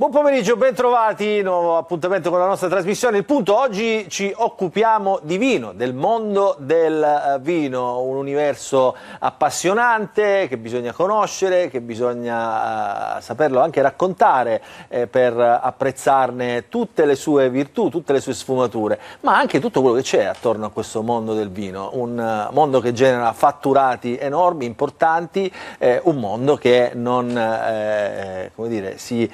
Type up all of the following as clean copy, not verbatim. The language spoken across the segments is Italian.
Buon pomeriggio, ben trovati, nuovo appuntamento con la nostra trasmissione. Il punto, oggi ci occupiamo di vino, del mondo del vino, un universo appassionante che bisogna conoscere, che bisogna saperlo anche raccontare per apprezzarne tutte le sue virtù, tutte le sue sfumature, ma anche tutto quello che c'è attorno a questo mondo del vino, un mondo che genera fatturati enormi, importanti, un mondo che non come dire, si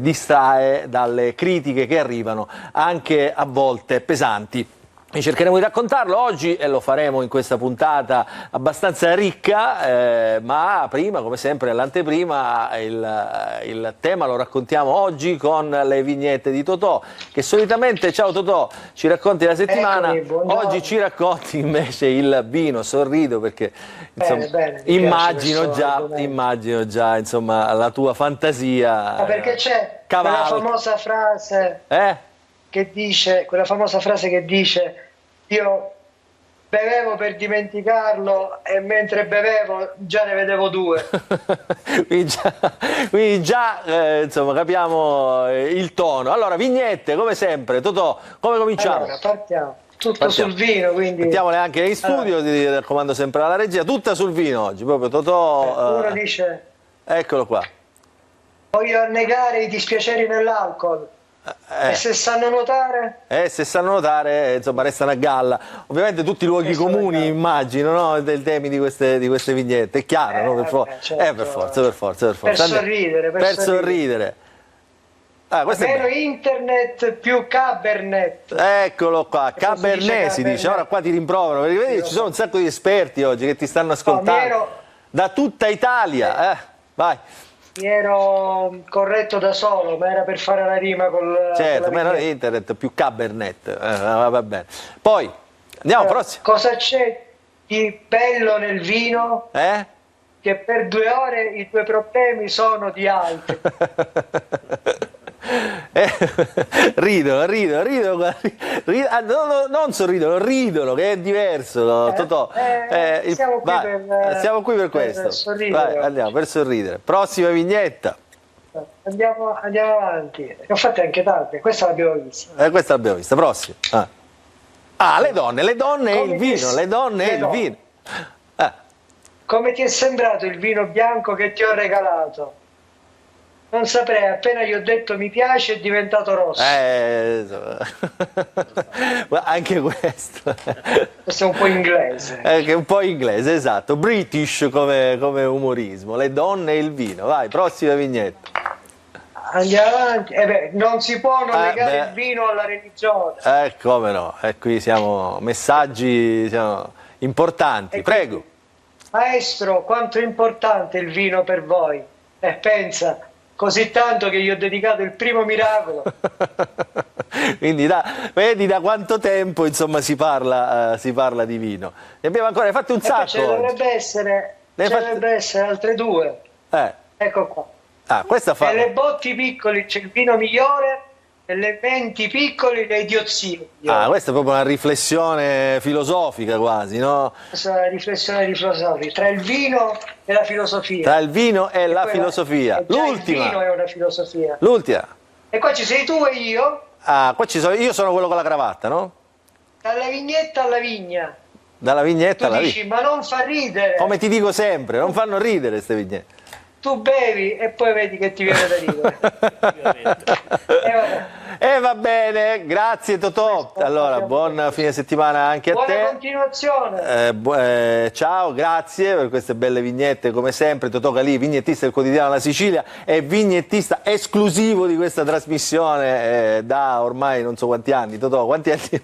distrae dalle critiche che arrivano, anche a volte pesanti. E cercheremo di raccontarlo oggi e lo faremo in questa puntata abbastanza ricca, ma prima, come sempre, nell'anteprima il tema lo raccontiamo oggi con le vignette di Totò, che solitamente, ciao Totò, ci racconti la settimana. Eccomi, oggi ci racconti invece il vino. Sorrido perché insomma, bene, immagino già insomma, la tua fantasia. Ma perché c'è quella famosa frase che dice, io bevevo per dimenticarlo e mentre bevevo già ne vedevo due. quindi già insomma, capiamo il tono. Allora, vignette, come sempre. Totò, come cominciamo? Allora, partiamo. Tutto sul vino, quindi... Mettiamole anche in studio, ti raccomando sempre alla regia, tutta sul vino oggi, proprio Totò... uno dice... Eccolo qua. Voglio annegare i dispiaceri nell'alcol. E se sanno nuotare? Se sanno nuotare, insomma, restano a galla. Ovviamente tutti i luoghi comuni, immagino, no? Dei temi di queste vignette, è chiaro, no? Per forza. Per sorridere. Per sorridere. Meno internet, più Cabernet. Eccolo qua, Cabernet si dice. Ora qua ti rimproverano, perché vedi, ci sono un sacco di esperti oggi che ti stanno ascoltando. Da tutta Italia, vai. Mi ero corretto da solo, ma era per fare la rima col... Certo, meno internet, più Cabernet, va bene. Poi, andiamo, prossimo. Cosa c'è di bello nel vino? Che per 2 ore i tuoi problemi sono di altri. Ridono, non sorridono, ridono, che è diverso, Totò. Siamo qui per questo. Vai, andiamo per sorridere. Prossima vignetta. Andiamo avanti. Ne ho fatte anche tante, questa l'abbiamo vista. Questa l'abbiamo vista, prossima. Le donne e il vino, Come ti è sembrato il vino bianco che ti ho regalato? Non saprei, appena gli ho detto mi piace è diventato rosso. Ma anche questo. Questo è un po' inglese. Che è un po' inglese, esatto. British come umorismo. Le donne e il vino. Vai, prossima vignetta. Andiamo avanti. Non si può non legare il vino alla religione. Come no. Qui siamo messaggi importanti. Prego. Maestro, quanto è importante il vino per voi? Pensa. Così tanto che gli ho dedicato il primo miracolo. Quindi vedi da quanto tempo insomma si parla di vino. Ne abbiamo ancora, hai fatto un sacco. Ce ne dovrebbe essere altre 2. Ecco qua. Questa fa... Nelle botti piccoli c'è il vino migliore, nelle menti piccoli le idiozie. Questa è proprio una riflessione filosofica quasi, no? Questa è una riflessione filosofica tra il vino e la filosofia. Tra il vino e la filosofia. L'ultima. Il vino è una filosofia. L'ultima. E qua ci sei tu e io. Qua io sono quello con la cravatta, no? Dalla vignetta alla vigna. Dalla vignetta alla vigna. Tu dici, ma non fa ridere. Come ti dico sempre, non fanno ridere queste vignette. Tu bevi e poi vedi che ti viene da ridere. Va bene, grazie Totò. Allora, buon fine settimana anche a te. Buona continuazione. Ciao, grazie per queste belle vignette, come sempre. Totò Calì, vignettista del quotidiano La Sicilia e vignettista esclusivo di questa trasmissione da ormai non so quanti anni. Totò, quanti anni?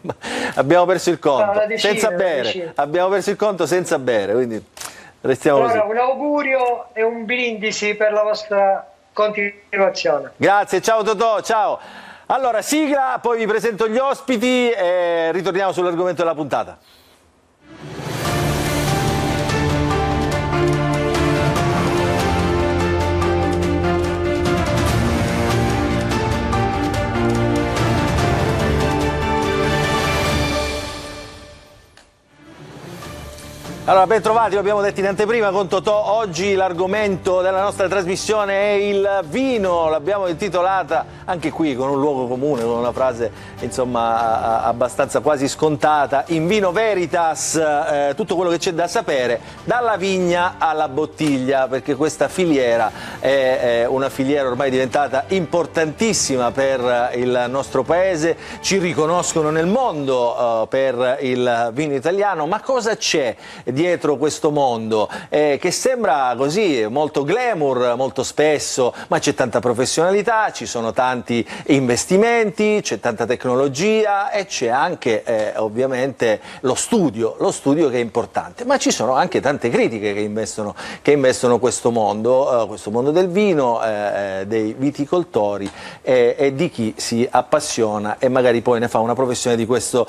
Abbiamo perso il conto, senza bere. Abbiamo perso il conto senza bere, quindi restiamo così. Un augurio e un brindisi per la vostra continuazione. Grazie, ciao Totò, ciao. Allora, sigla, poi vi presento gli ospiti e ritorniamo sull'argomento della puntata. Allora, ben trovati, lo abbiamo detto in anteprima con Totò. Oggi l'argomento della nostra trasmissione è il vino, l'abbiamo intitolata anche qui con un luogo comune, con una frase insomma abbastanza quasi scontata: in vino veritas, tutto quello che c'è da sapere dalla vigna alla bottiglia, perché questa filiera è una filiera ormai diventata importantissima per il nostro paese, ci riconoscono nel mondo per il vino italiano. Ma cosa c'è dietro questo mondo che sembra così molto glamour molto spesso, ma c'è tanta professionalità, ci sono tanti investimenti, c'è tanta tecnologia e c'è anche ovviamente lo studio che è importante, ma ci sono anche tante critiche che investono questo mondo del vino, dei viticoltori e di chi si appassiona e magari poi ne fa una professione di questo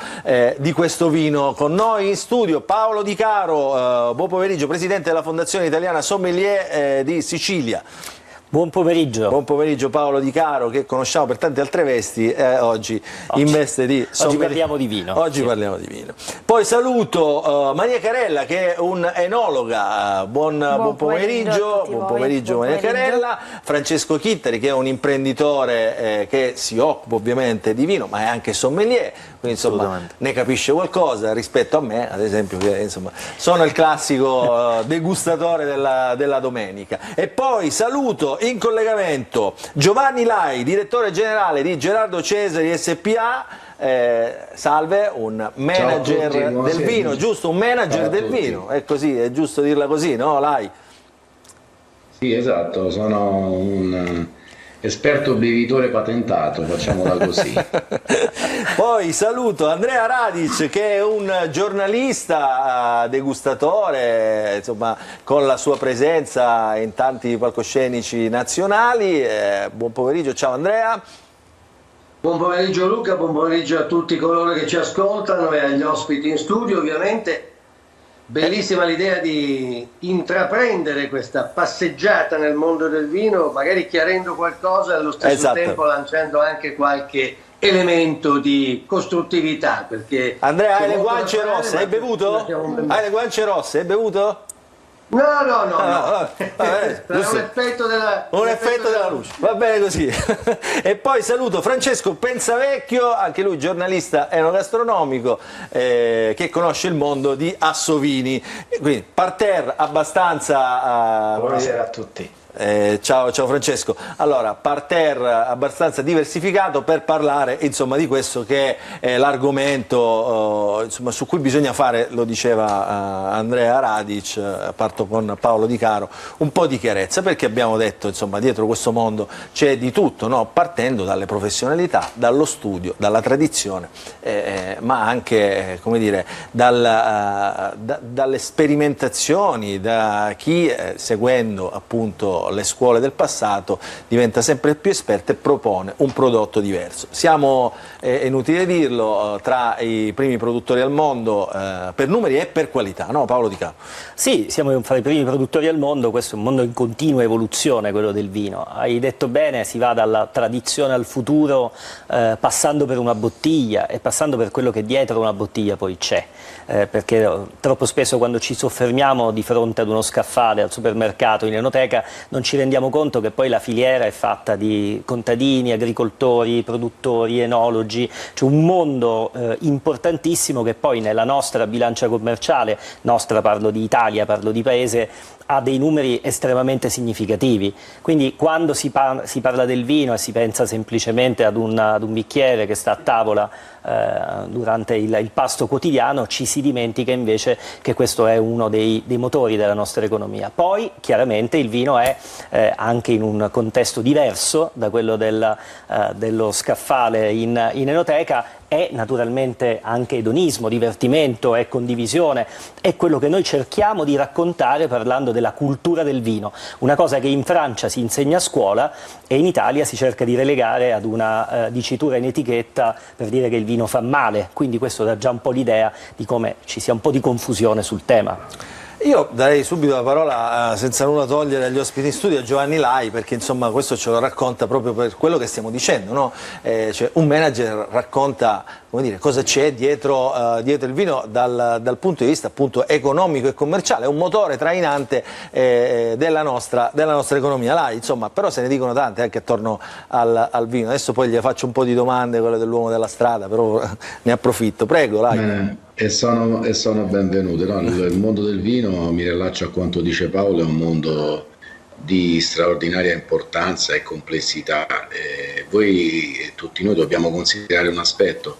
vino. Con noi in studio Paolo Di Caro, buon pomeriggio, presidente della Fondazione Italiana Sommelier di Sicilia. Buon pomeriggio. Buon pomeriggio Paolo Di Caro, che conosciamo per tante altre vesti, oggi in veste di sommelier. Oggi parliamo di vino. Oggi parliamo di vino. Poi saluto Maria Carella, che è un'enologa. Buon pomeriggio, buon pomeriggio Maria Carella. Francesco Chittari, che è un imprenditore che si occupa ovviamente di vino, ma è anche sommelier, quindi insomma ne capisce qualcosa rispetto a me, ad esempio, che insomma sono il classico degustatore della domenica. E poi saluto in collegamento Giovanni Lai, direttore generale di Gerardo Cesari SPA. Salve, un manager del vino, giusto? Un manager del vino, è così, è giusto dirla così, no Lai? Sì, esatto, sono un esperto bevitore patentato, facciamola così. Poi saluto Andrea Radic, che è un giornalista degustatore, insomma, con la sua presenza in tanti palcoscenici nazionali. Buon pomeriggio, ciao Andrea. Buon pomeriggio Luca, buon pomeriggio a tutti coloro che ci ascoltano e agli ospiti in studio. Ovviamente bellissima l'idea di intraprendere questa passeggiata nel mondo del vino, magari chiarendo qualcosa e allo stesso tempo lanciando anche qualche elemento di costruttività, perché Andrea, hai le guance rosse, hai bevuto? Hai le guance rosse, hai bevuto? No. Un effetto della luce, va bene così. E poi saluto Francesco Pensavecchio, anche lui giornalista enogastronomico, che conosce il mondo di Assovini. Quindi parterre abbastanza... Buonasera a tutti. Ciao Francesco. Allora, parterre abbastanza diversificato per parlare insomma di questo che è l'argomento insomma, su cui bisogna fare, lo diceva Andrea Radic, parto con Paolo Di Caro, un po' di chiarezza, perché abbiamo detto insomma dietro questo mondo c'è di tutto, no? Partendo dalle professionalità, dallo studio, dalla tradizione, ma anche come dire, dalle sperimentazioni, da chi seguendo appunto le scuole del passato diventa sempre più esperta e propone un prodotto diverso. Siamo, è inutile dirlo, tra i primi produttori al mondo per numeri e per qualità, no Paolo Di Caro? Sì, siamo fra i primi produttori al mondo, questo è un mondo in continua evoluzione, quello del vino. Hai detto bene, si va dalla tradizione al futuro, passando per una bottiglia e passando per quello che dietro una bottiglia poi c'è, perché troppo spesso quando ci soffermiamo di fronte ad uno scaffale al supermercato, in enoteca, non ci rendiamo conto che poi la filiera è fatta di contadini, agricoltori, produttori, enologi, c'è un mondo importantissimo che poi nella nostra bilancia commerciale, nostra parlo di Italia, parlo di paese, ha dei numeri estremamente significativi. Quindi quando si parla del vino e si pensa semplicemente ad un bicchiere che sta a tavola durante il pasto quotidiano, ci si dimentica invece che questo è uno dei motori della nostra economia. Poi chiaramente il vino è anche in un contesto diverso da quello dello scaffale in enoteca, è naturalmente anche edonismo, divertimento, è condivisione, è quello che noi cerchiamo di raccontare parlando della cultura del vino, una cosa che in Francia si insegna a scuola e in Italia si cerca di relegare ad una dicitura in etichetta per dire che il vino fa male, quindi questo dà già un po' l'idea di come ci sia un po' di confusione sul tema. Io darei subito la parola, senza nulla togliere agli ospiti in studio, a Giovanni Lai, perché insomma questo ce lo racconta proprio per quello che stiamo dicendo, no? Cioè, un manager racconta come dire, cosa c'è dietro il vino dal punto di vista appunto economico e commerciale, è un motore trainante della nostra economia. Là, insomma, però se ne dicono tante anche attorno al vino. Adesso poi gli faccio un po' di domande, quelle dell'uomo della strada, però ne approfitto. Prego, Lai. E sono benvenute. No? Il mondo del vino, mi rilaccio a quanto dice Paolo, è un mondo di straordinaria importanza e complessità. Voi e tutti noi dobbiamo considerare un aspetto,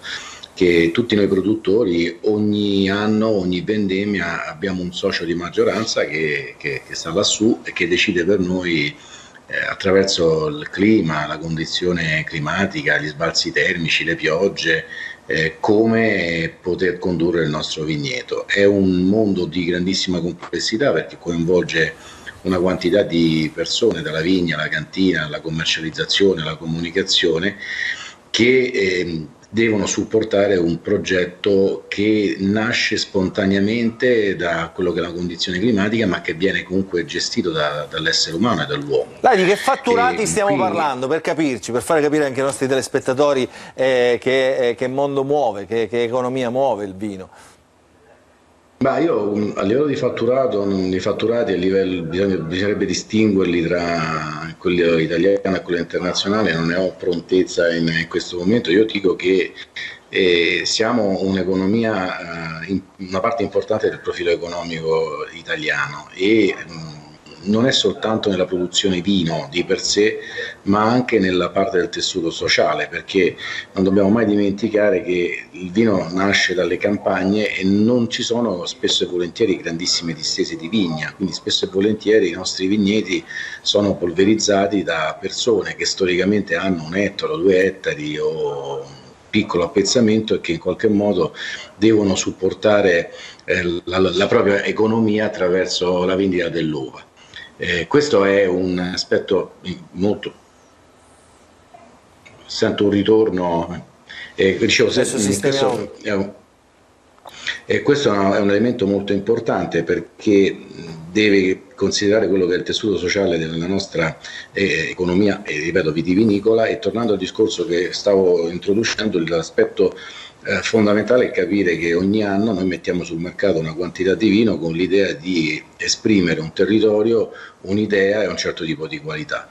che tutti noi produttori ogni anno, ogni vendemmia abbiamo un socio di maggioranza che sta lassù e che decide per noi attraverso il clima, la condizione climatica, gli sbalzi termici, le piogge, come poter condurre il nostro vigneto. È un mondo di grandissima complessità perché coinvolge una quantità di persone, dalla vigna alla cantina, alla commercializzazione, alla comunicazione, che devono supportare un progetto che nasce spontaneamente da quello che è la condizione climatica, ma che viene comunque gestito dall'essere umano e dall'uomo. Dai, di che fatturati stiamo parlando, per capirci, per fare capire anche ai nostri telespettatori che mondo muove, che economia muove il vino? Ma io a livello di fatturati a livello, bisognerebbe distinguerli tra quello italiano e quello internazionale, non ne ho prontezza in questo momento. Io dico che siamo un'economia, una parte importante del profilo economico italiano e non è soltanto nella produzione vino di per sé, ma anche nella parte del tessuto sociale, perché non dobbiamo mai dimenticare che il vino nasce dalle campagne e non ci sono spesso e volentieri grandissime distese di vigna, quindi spesso e volentieri i nostri vigneti sono polverizzati da persone che storicamente hanno 1 ettaro, 2 ettari o piccolo appezzamento e che in qualche modo devono supportare la propria economia attraverso la vendita dell'uva. Questo è un aspetto molto... Sento un ritorno, dicevo, questo è un elemento molto importante perché deve considerare quello che è il tessuto sociale della nostra economia, e ripeto, vitivinicola. E tornando al discorso che stavo introducendo, l'aspetto fondamentale è capire che ogni anno noi mettiamo sul mercato una quantità di vino con l'idea di esprimere un territorio, un'idea e un certo tipo di qualità.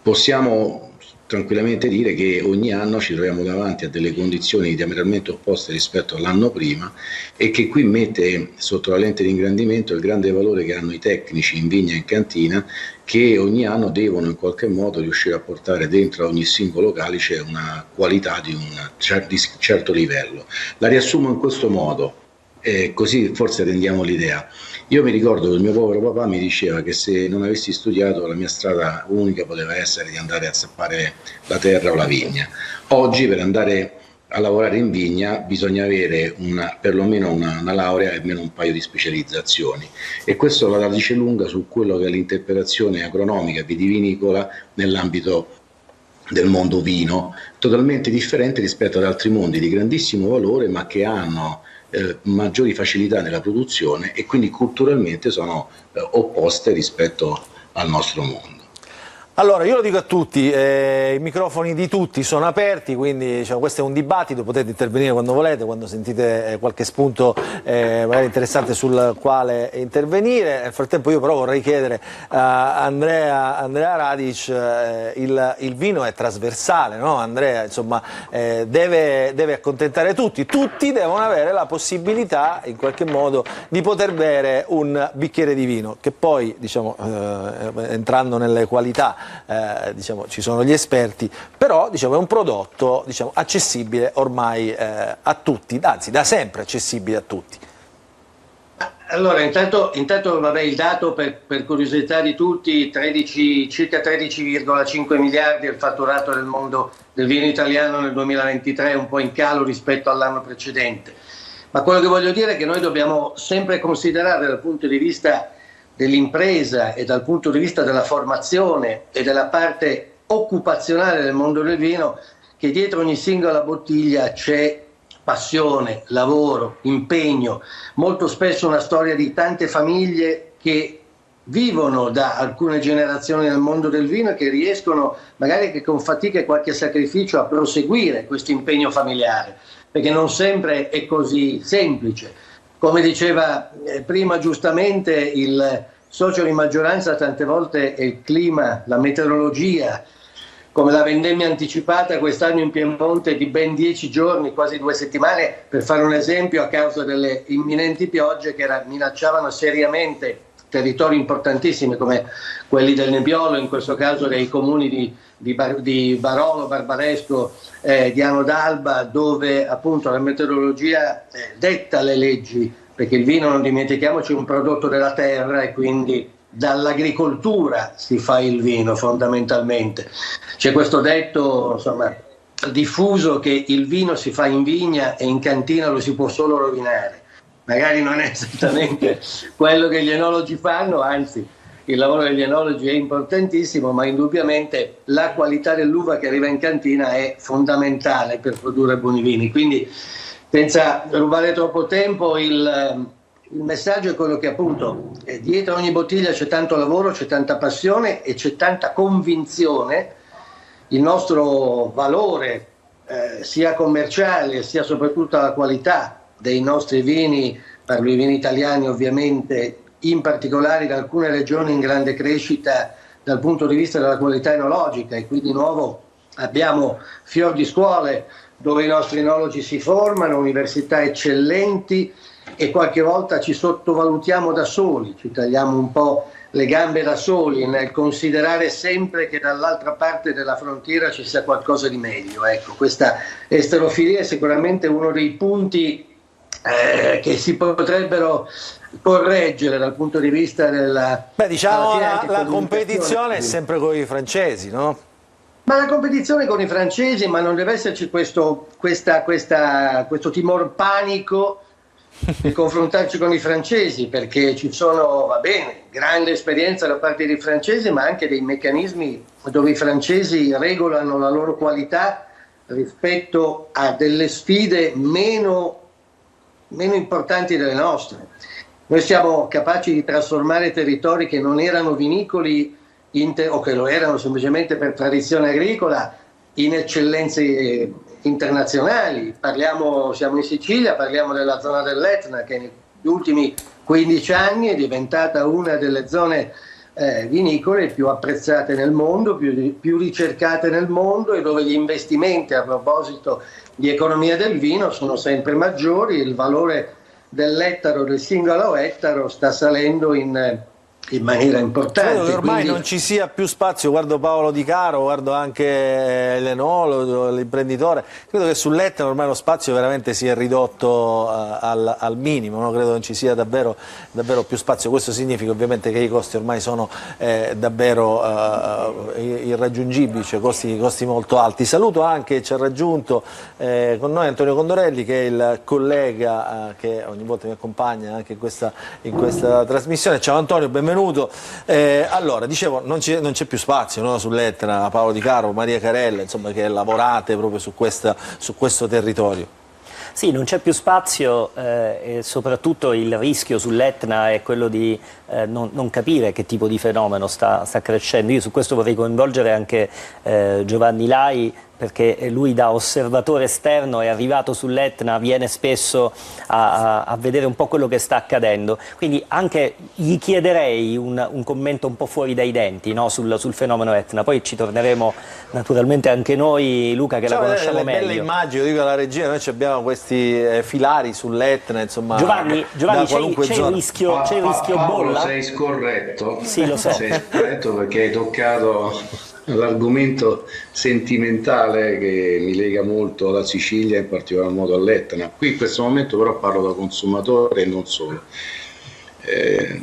Possiamo tranquillamente dire che ogni anno ci troviamo davanti a delle condizioni diametralmente opposte rispetto all'anno prima, e che qui mette sotto la lente di ingrandimento il grande valore che hanno i tecnici in vigna e in cantina, che ogni anno devono in qualche modo riuscire a portare dentro a ogni singolo calice una qualità di certo livello. La riassumo in questo modo, così forse rendiamo l'idea. Io mi ricordo che il mio povero papà mi diceva che se non avessi studiato, la mia strada unica poteva essere di andare a zappare la terra o la vigna. Oggi per andare a lavorare in vigna bisogna avere perlomeno una laurea e almeno un paio di specializzazioni, e questo la dice lunga su quello che è l'interpretazione agronomica vitivinicola nell'ambito del mondo vino, totalmente differente rispetto ad altri mondi di grandissimo valore, ma che hanno maggiori facilità nella produzione e quindi culturalmente sono opposte rispetto al nostro mondo. Allora, io lo dico a tutti, i microfoni di tutti sono aperti, quindi diciamo, questo è un dibattito, potete intervenire quando volete, quando sentite qualche spunto magari interessante sul quale intervenire. Nel frattempo io però vorrei chiedere a Andrea Radic, il vino è trasversale, no? Andrea, insomma, deve accontentare tutti devono avere la possibilità in qualche modo di poter bere un bicchiere di vino, che poi, diciamo, entrando nelle qualità, diciamo, ci sono gli esperti, però diciamo, è un prodotto, diciamo, accessibile ormai a tutti, anzi da sempre accessibile a tutti. Allora, intanto vabbè, il dato per curiosità di tutti, circa 13,5 miliardi è il fatturato del mondo del vino italiano nel 2023, un po' in calo rispetto all'anno precedente. Ma quello che voglio dire è che noi dobbiamo sempre considerare dal punto di vista dell'impresa e dal punto di vista della formazione e della parte occupazionale del mondo del vino, che dietro ogni singola bottiglia c'è passione, lavoro, impegno, molto spesso una storia di tante famiglie che vivono da alcune generazioni nel mondo del vino e che riescono magari che con fatica e qualche sacrificio a proseguire questo impegno familiare, perché non sempre è così semplice. Come diceva prima giustamente il socio di maggioranza, tante volte è il clima, la meteorologia, come la vendemmia anticipata quest'anno in Piemonte di ben 10 giorni, quasi 2 settimane, per fare un esempio, a causa delle imminenti piogge che minacciavano seriamente territori importantissimi come quelli del Nebbiolo, in questo caso dei comuni di Barolo, Barbaresco, di Ano d'Alba, dove appunto la meteorologia detta le leggi, perché il vino, non dimentichiamoci, è un prodotto della terra e quindi dall'agricoltura si fa il vino fondamentalmente. C'è questo detto, insomma, diffuso, che il vino si fa in vigna e in cantina lo si può solo rovinare. Magari non è esattamente quello che gli enologi fanno, anzi il lavoro degli enologi è importantissimo, ma indubbiamente la qualità dell'uva che arriva in cantina è fondamentale per produrre buoni vini. Quindi, senza rubare troppo tempo, il messaggio è quello che appunto dietro ogni bottiglia c'è tanto lavoro, c'è tanta passione e c'è tanta convinzione. Il nostro valore sia commerciale sia soprattutto la qualità dei nostri vini, parlo di vini italiani ovviamente, in particolare da alcune regioni in grande crescita dal punto di vista della qualità enologica, e qui di nuovo abbiamo fior di scuole dove i nostri enologi si formano, università eccellenti, e qualche volta ci sottovalutiamo da soli, ci tagliamo un po' le gambe da soli nel considerare sempre che dall'altra parte della frontiera ci sia qualcosa di meglio. Ecco, questa esterofilia è sicuramente uno dei punti che si potrebbero correggere dal punto di vista della... Beh, diciamo la competizione è sempre con i francesi, no? Ma la competizione con i francesi, ma non deve esserci questo timor panico di confrontarci con i francesi, perché ci sono, va bene, grande esperienza da parte dei francesi, ma anche dei meccanismi dove i francesi regolano la loro qualità rispetto a delle sfide meno importanti delle nostre. Noi siamo capaci di trasformare territori che non erano vinicoli o che lo erano semplicemente per tradizione agricola in eccellenze internazionali. Siamo in Sicilia, parliamo della zona dell'Etna, che negli ultimi 15 anni è diventata una delle zone vinicole più apprezzate nel mondo, più ricercate nel mondo, e dove gli investimenti a proposito di economia del vino sono sempre maggiori. Il valore dell'ettaro, del singolo ettaro, sta salendo in maniera importante. Credo che ormai quindi non ci sia più spazio. Guardo Paolo Di Caro, guardo anche l'enologo, l'imprenditore. Credo che sull'Etna ormai lo spazio veramente si è ridotto al minimo, no? Credo non ci sia davvero più spazio. Questo significa ovviamente che i costi ormai sono davvero irraggiungibili, cioè costi molto alti. Saluto anche, ci ha raggiunto con noi Antonio Condorelli, che è il collega che ogni volta mi accompagna anche in questa trasmissione. Ciao Antonio, benvenuto. Allora, dicevo, non c'è più spazio, no, sull'Etna. Paolo Di Caro, Maria Carella, insomma, che lavorate proprio su questo territorio. Sì, non c'è più spazio e soprattutto il rischio sull'Etna è quello di non capire che tipo di fenomeno sta crescendo. Io su questo vorrei coinvolgere anche Giovanni Lai, perché lui da osservatore esterno è arrivato sull'Etna, viene spesso a vedere un po' quello che sta accadendo. Quindi anche gli chiederei un commento un po' fuori dai denti, no, sul fenomeno Etna. Poi ci torneremo naturalmente anche noi, Luca, che la conosciamo meglio. Belle immagini, dico alla regia, noi abbiamo questi filari sull'Etna, insomma. Giovanni, c'è il rischio bolla? Sei scorretto. Sì, lo so. Sei scorretto perché hai toccato l'argomento sentimentale che mi lega molto alla Sicilia, in particolar modo all'Etna. Qui in questo momento però parlo da consumatore e non solo. Per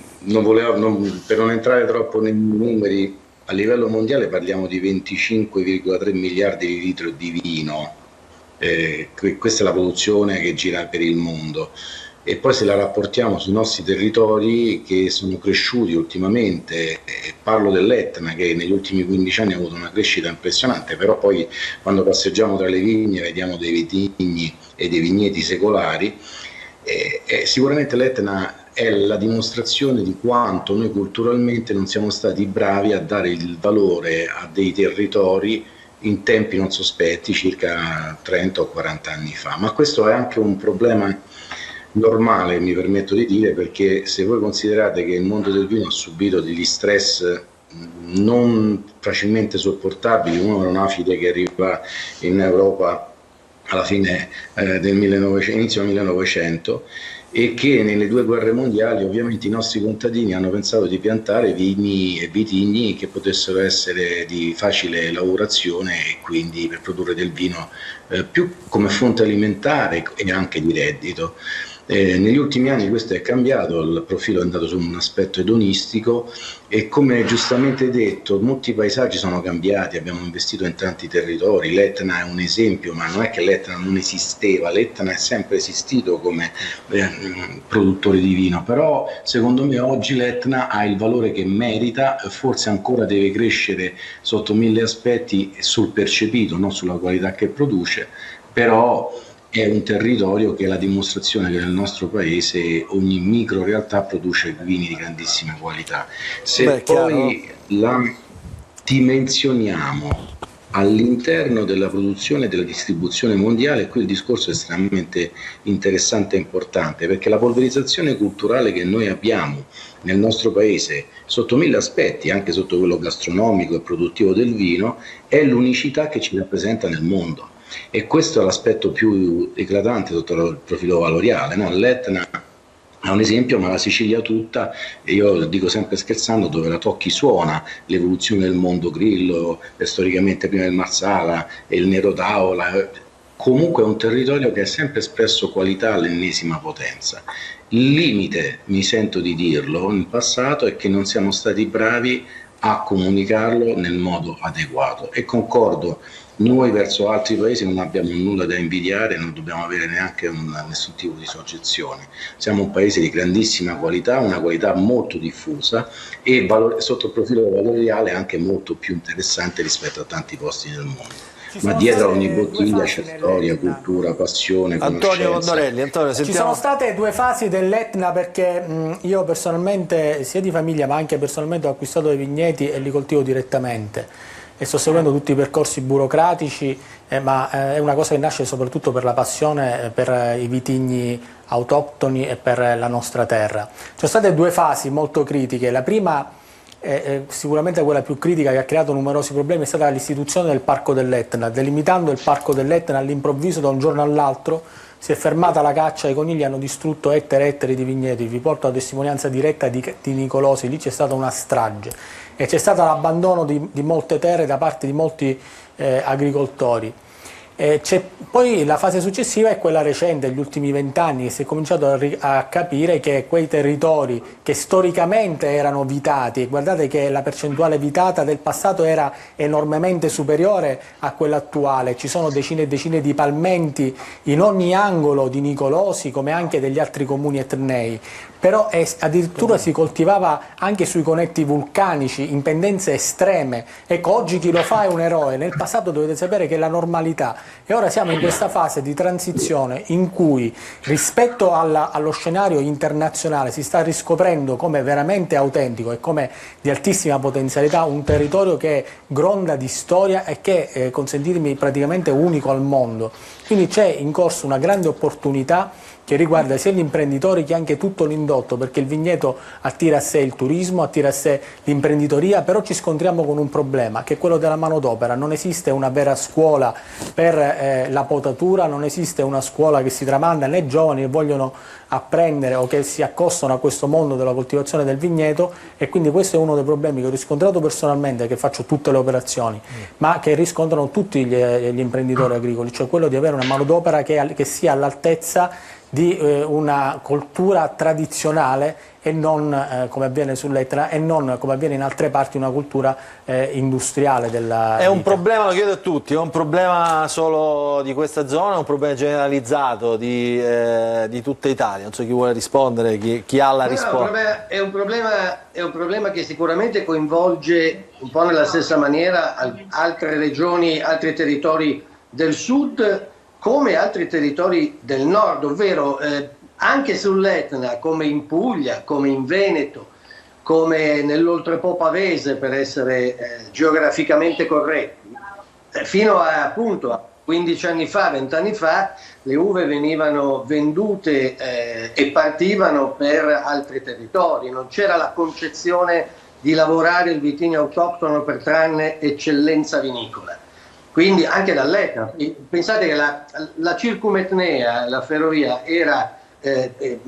non entrare troppo nei numeri, a livello mondiale parliamo di 25,3 miliardi di litri di vino. Questa è la produzione che gira per il mondo. E poi se la rapportiamo sui nostri territori che sono cresciuti ultimamente, parlo dell'Etna che negli ultimi 15 anni ha avuto una crescita impressionante, però poi quando passeggiamo tra le vigne vediamo dei vitigni e dei vigneti secolari, sicuramente l'Etna è la dimostrazione di quanto noi culturalmente non siamo stati bravi a dare il valore a dei territori in tempi non sospetti, circa 30 o 40 anni fa. Ma questo è anche un problema normale, mi permetto di dire, perché se voi considerate che il mondo del vino ha subito degli stress non facilmente sopportabili, uno era un'afide che arriva in Europa alla fine del 1900, inizio del 1900, e che nelle 2 guerre mondiali ovviamente i nostri contadini hanno pensato di piantare vini e vitigni che potessero essere di facile lavorazione e quindi per produrre del vino più come fonte alimentare e anche di reddito. Negli ultimi anni questo è cambiato, il profilo è andato su un aspetto edonistico e, come giustamente detto, molti paesaggi sono cambiati, abbiamo investito in tanti territori. L'Etna è un esempio, ma non è che l'Etna non esisteva, l'Etna è sempre esistito come produttore di vino, però secondo me oggi l'Etna ha il valore che merita, forse ancora deve crescere sotto 1000 aspetti sul percepito, non sulla qualità che produce, però è un territorio che è la dimostrazione che nel nostro paese ogni micro realtà produce vini di grandissima qualità. Se poi la dimensioniamo all'interno della produzione e della distribuzione mondiale, qui il discorso è estremamente interessante e importante, perché la polverizzazione culturale che noi abbiamo nel nostro paese sotto 1000 aspetti, anche sotto quello gastronomico e produttivo del vino, è l'unicità che ci rappresenta nel mondo. E questo è l'aspetto più eclatante sotto il profilo valoriale, no? L'Etna è un esempio, ma la Sicilia tutta, e io dico sempre scherzando, dove la tocchi suona l'evoluzione del mondo grillo, storicamente prima il Marsala e il Nero d'Aola. Comunque è un territorio che ha sempre espresso qualità all'ennesima potenza. Il limite, mi sento di dirlo, in passato è che non siamo stati bravi a comunicarlo nel modo adeguato, e concordo. Noi verso altri paesi non abbiamo nulla da invidiare, non dobbiamo avere neanche nessun tipo di soggezione. Siamo un paese di grandissima qualità, una qualità molto diffusa e sotto il profilo valoriale anche molto più interessante rispetto a tanti posti del mondo. Ma dietro a ogni bottiglia c'è storia, cultura, passione, Antonio Condorelli, Antonio, Ci sono state 2 fasi dell'Etna, perché io personalmente, sia di famiglia ma anche personalmente, ho acquistato dei vigneti e li coltivo direttamente. E sto seguendo tutti i percorsi burocratici, ma è una cosa che nasce soprattutto per la passione per i vitigni autoctoni e per la nostra terra. Ci sono state 2 fasi molto critiche. La prima, sicuramente quella più critica, che ha creato numerosi problemi, è stata l'istituzione del Parco dell'Etna. Delimitando il Parco dell'Etna, all'improvviso, da un giorno all'altro, si è fermata la caccia, i conigli hanno distrutto ettari e ettari di vigneti. Vi porto la testimonianza diretta di Nicolosi, lì c'è stata una strage e c'è stato l'abbandono di molte terre da parte di molti agricoltori. Poi la fase successiva è quella recente, negli ultimi 20 anni, che si è cominciato a capire che quei territori che storicamente erano vitati, e guardate che la percentuale vitata del passato era enormemente superiore a quella attuale, ci sono decine e decine di palmenti in ogni angolo di Nicolosi, come anche degli altri comuni etnei, però addirittura si coltivava anche sui conetti vulcanici in pendenze estreme. Ecco, oggi chi lo fa è un eroe, nel passato dovete sapere che è la normalità, e ora siamo in questa fase di transizione in cui, rispetto allo scenario internazionale, si sta riscoprendo come veramente autentico e come di altissima potenzialità un territorio che gronda di storia e che è, consentitemi, praticamente unico al mondo. Quindi c'è in corso una grande opportunità che riguarda sia gli imprenditori che anche tutto l'indotto, perché il vigneto attira a sé il turismo, attira a sé l'imprenditoria, però ci scontriamo con un problema, che è quello della manodopera. Non esiste una vera scuola per la potatura, non esiste una scuola che si tramanda né giovani che vogliono apprendere o che si accostano a questo mondo della coltivazione del vigneto, e quindi questo è uno dei problemi che ho riscontrato personalmente, che faccio tutte le operazioni, ma che riscontrano tutti gli imprenditori agricoli, cioè quello di avere una manodopera che sia all'altezza di una coltura tradizionale e non come avviene sull'Etna, e non come avviene in altre parti una cultura industriale della È un vita. problema, lo chiedo a tutti, è un problema solo di questa zona, è un problema generalizzato di tutta Italia? Non so chi vuole rispondere, chi ha la risposta. È un problema che sicuramente coinvolge un po' nella stessa maniera altre regioni, altri territori del sud, come altri territori del nord, ovvero anche sull'Etna, come in Puglia, come in Veneto, come nell'Oltrepo pavese, per essere geograficamente corretti, fino a appunto 15 anni fa, 20 anni fa, le uve venivano vendute e partivano per altri territori, non c'era la concezione di lavorare il vitigno autoctono per trarne eccellenza vinicola. Quindi anche dall'Etna, pensate che la circumetnea, la ferrovia,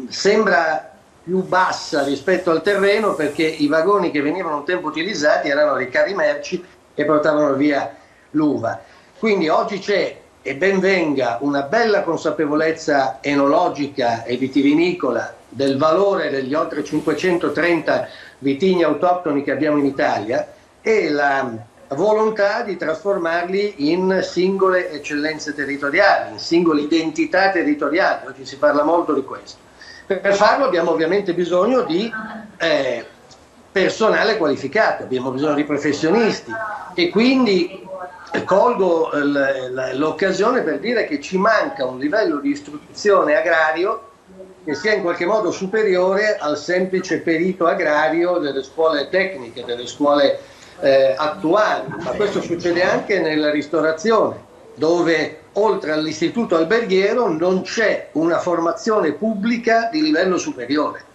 sembra più bassa rispetto al terreno, perché i vagoni che venivano un tempo utilizzati erano dei carri merci e portavano via l'uva. Quindi oggi c'è, e ben venga, una bella consapevolezza enologica e vitivinicola del valore degli oltre 530 vitigni autoctoni che abbiamo in Italia, e la volontà di trasformarli in singole eccellenze territoriali, in singole identità territoriali. Oggi si parla molto di questo. Per farlo abbiamo ovviamente bisogno di personale qualificato, abbiamo bisogno di professionisti, e quindi colgo l'occasione per dire che ci manca un livello di istruzione agrario che sia in qualche modo superiore al semplice perito agrario delle scuole tecniche, delle scuole attuali. Ma questo succede anche nella ristorazione, dove oltre all'istituto alberghiero non c'è una formazione pubblica di livello superiore.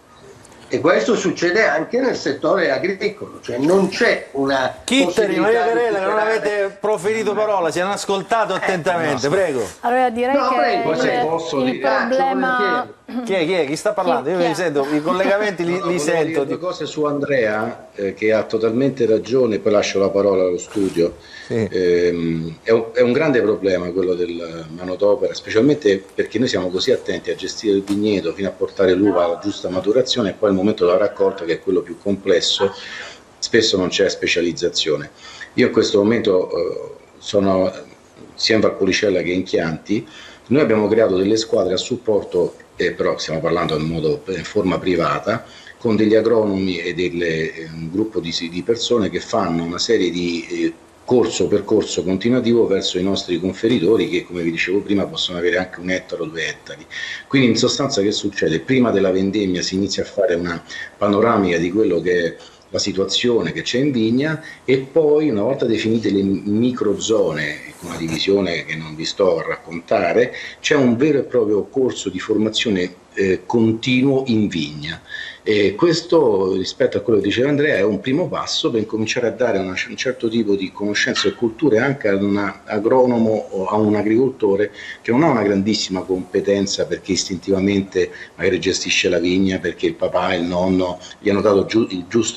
E questo succede anche nel settore agricolo, cioè non c'è una Chitteri, Maria Carella, che non avete proferito parola, si hanno ascoltato attentamente, prego. Allora direi prego, se che posso il problema... Chi è? Chi sta parlando? Io mi sento, i collegamenti li sento. Due cose su Andrea, che ha totalmente ragione, poi lascio la parola allo studio. Sì. È un grande problema quello del manodopera, specialmente perché noi siamo così attenti a gestire il vigneto fino a portare l'uva alla giusta maturazione, e poi il momento della raccolta, che è quello più complesso, spesso non c'è specializzazione. Io in questo momento sono sia in Valpolicella che in Chianti. Noi abbiamo creato delle squadre a supporto, però stiamo parlando in forma privata, con degli agronomi e un gruppo di persone che fanno una serie di percorso continuativo verso i nostri conferitori, che, come vi dicevo prima, possono avere anche 1 ettaro, 2 ettari. Quindi in sostanza che succede? Prima della vendemmia si inizia a fare una panoramica di quello che è la situazione che c'è in vigna, e poi, una volta definite le microzone, con una divisione che non vi sto a raccontare, c'è un vero e proprio corso di formazione continuo in vigna. E questo, rispetto a quello che diceva Andrea, è un primo passo per cominciare a dare un certo tipo di conoscenze e culture anche ad un agronomo o a un agricoltore che non ha una grandissima competenza, perché istintivamente magari gestisce la vigna, perché il papà e il nonno gli hanno dato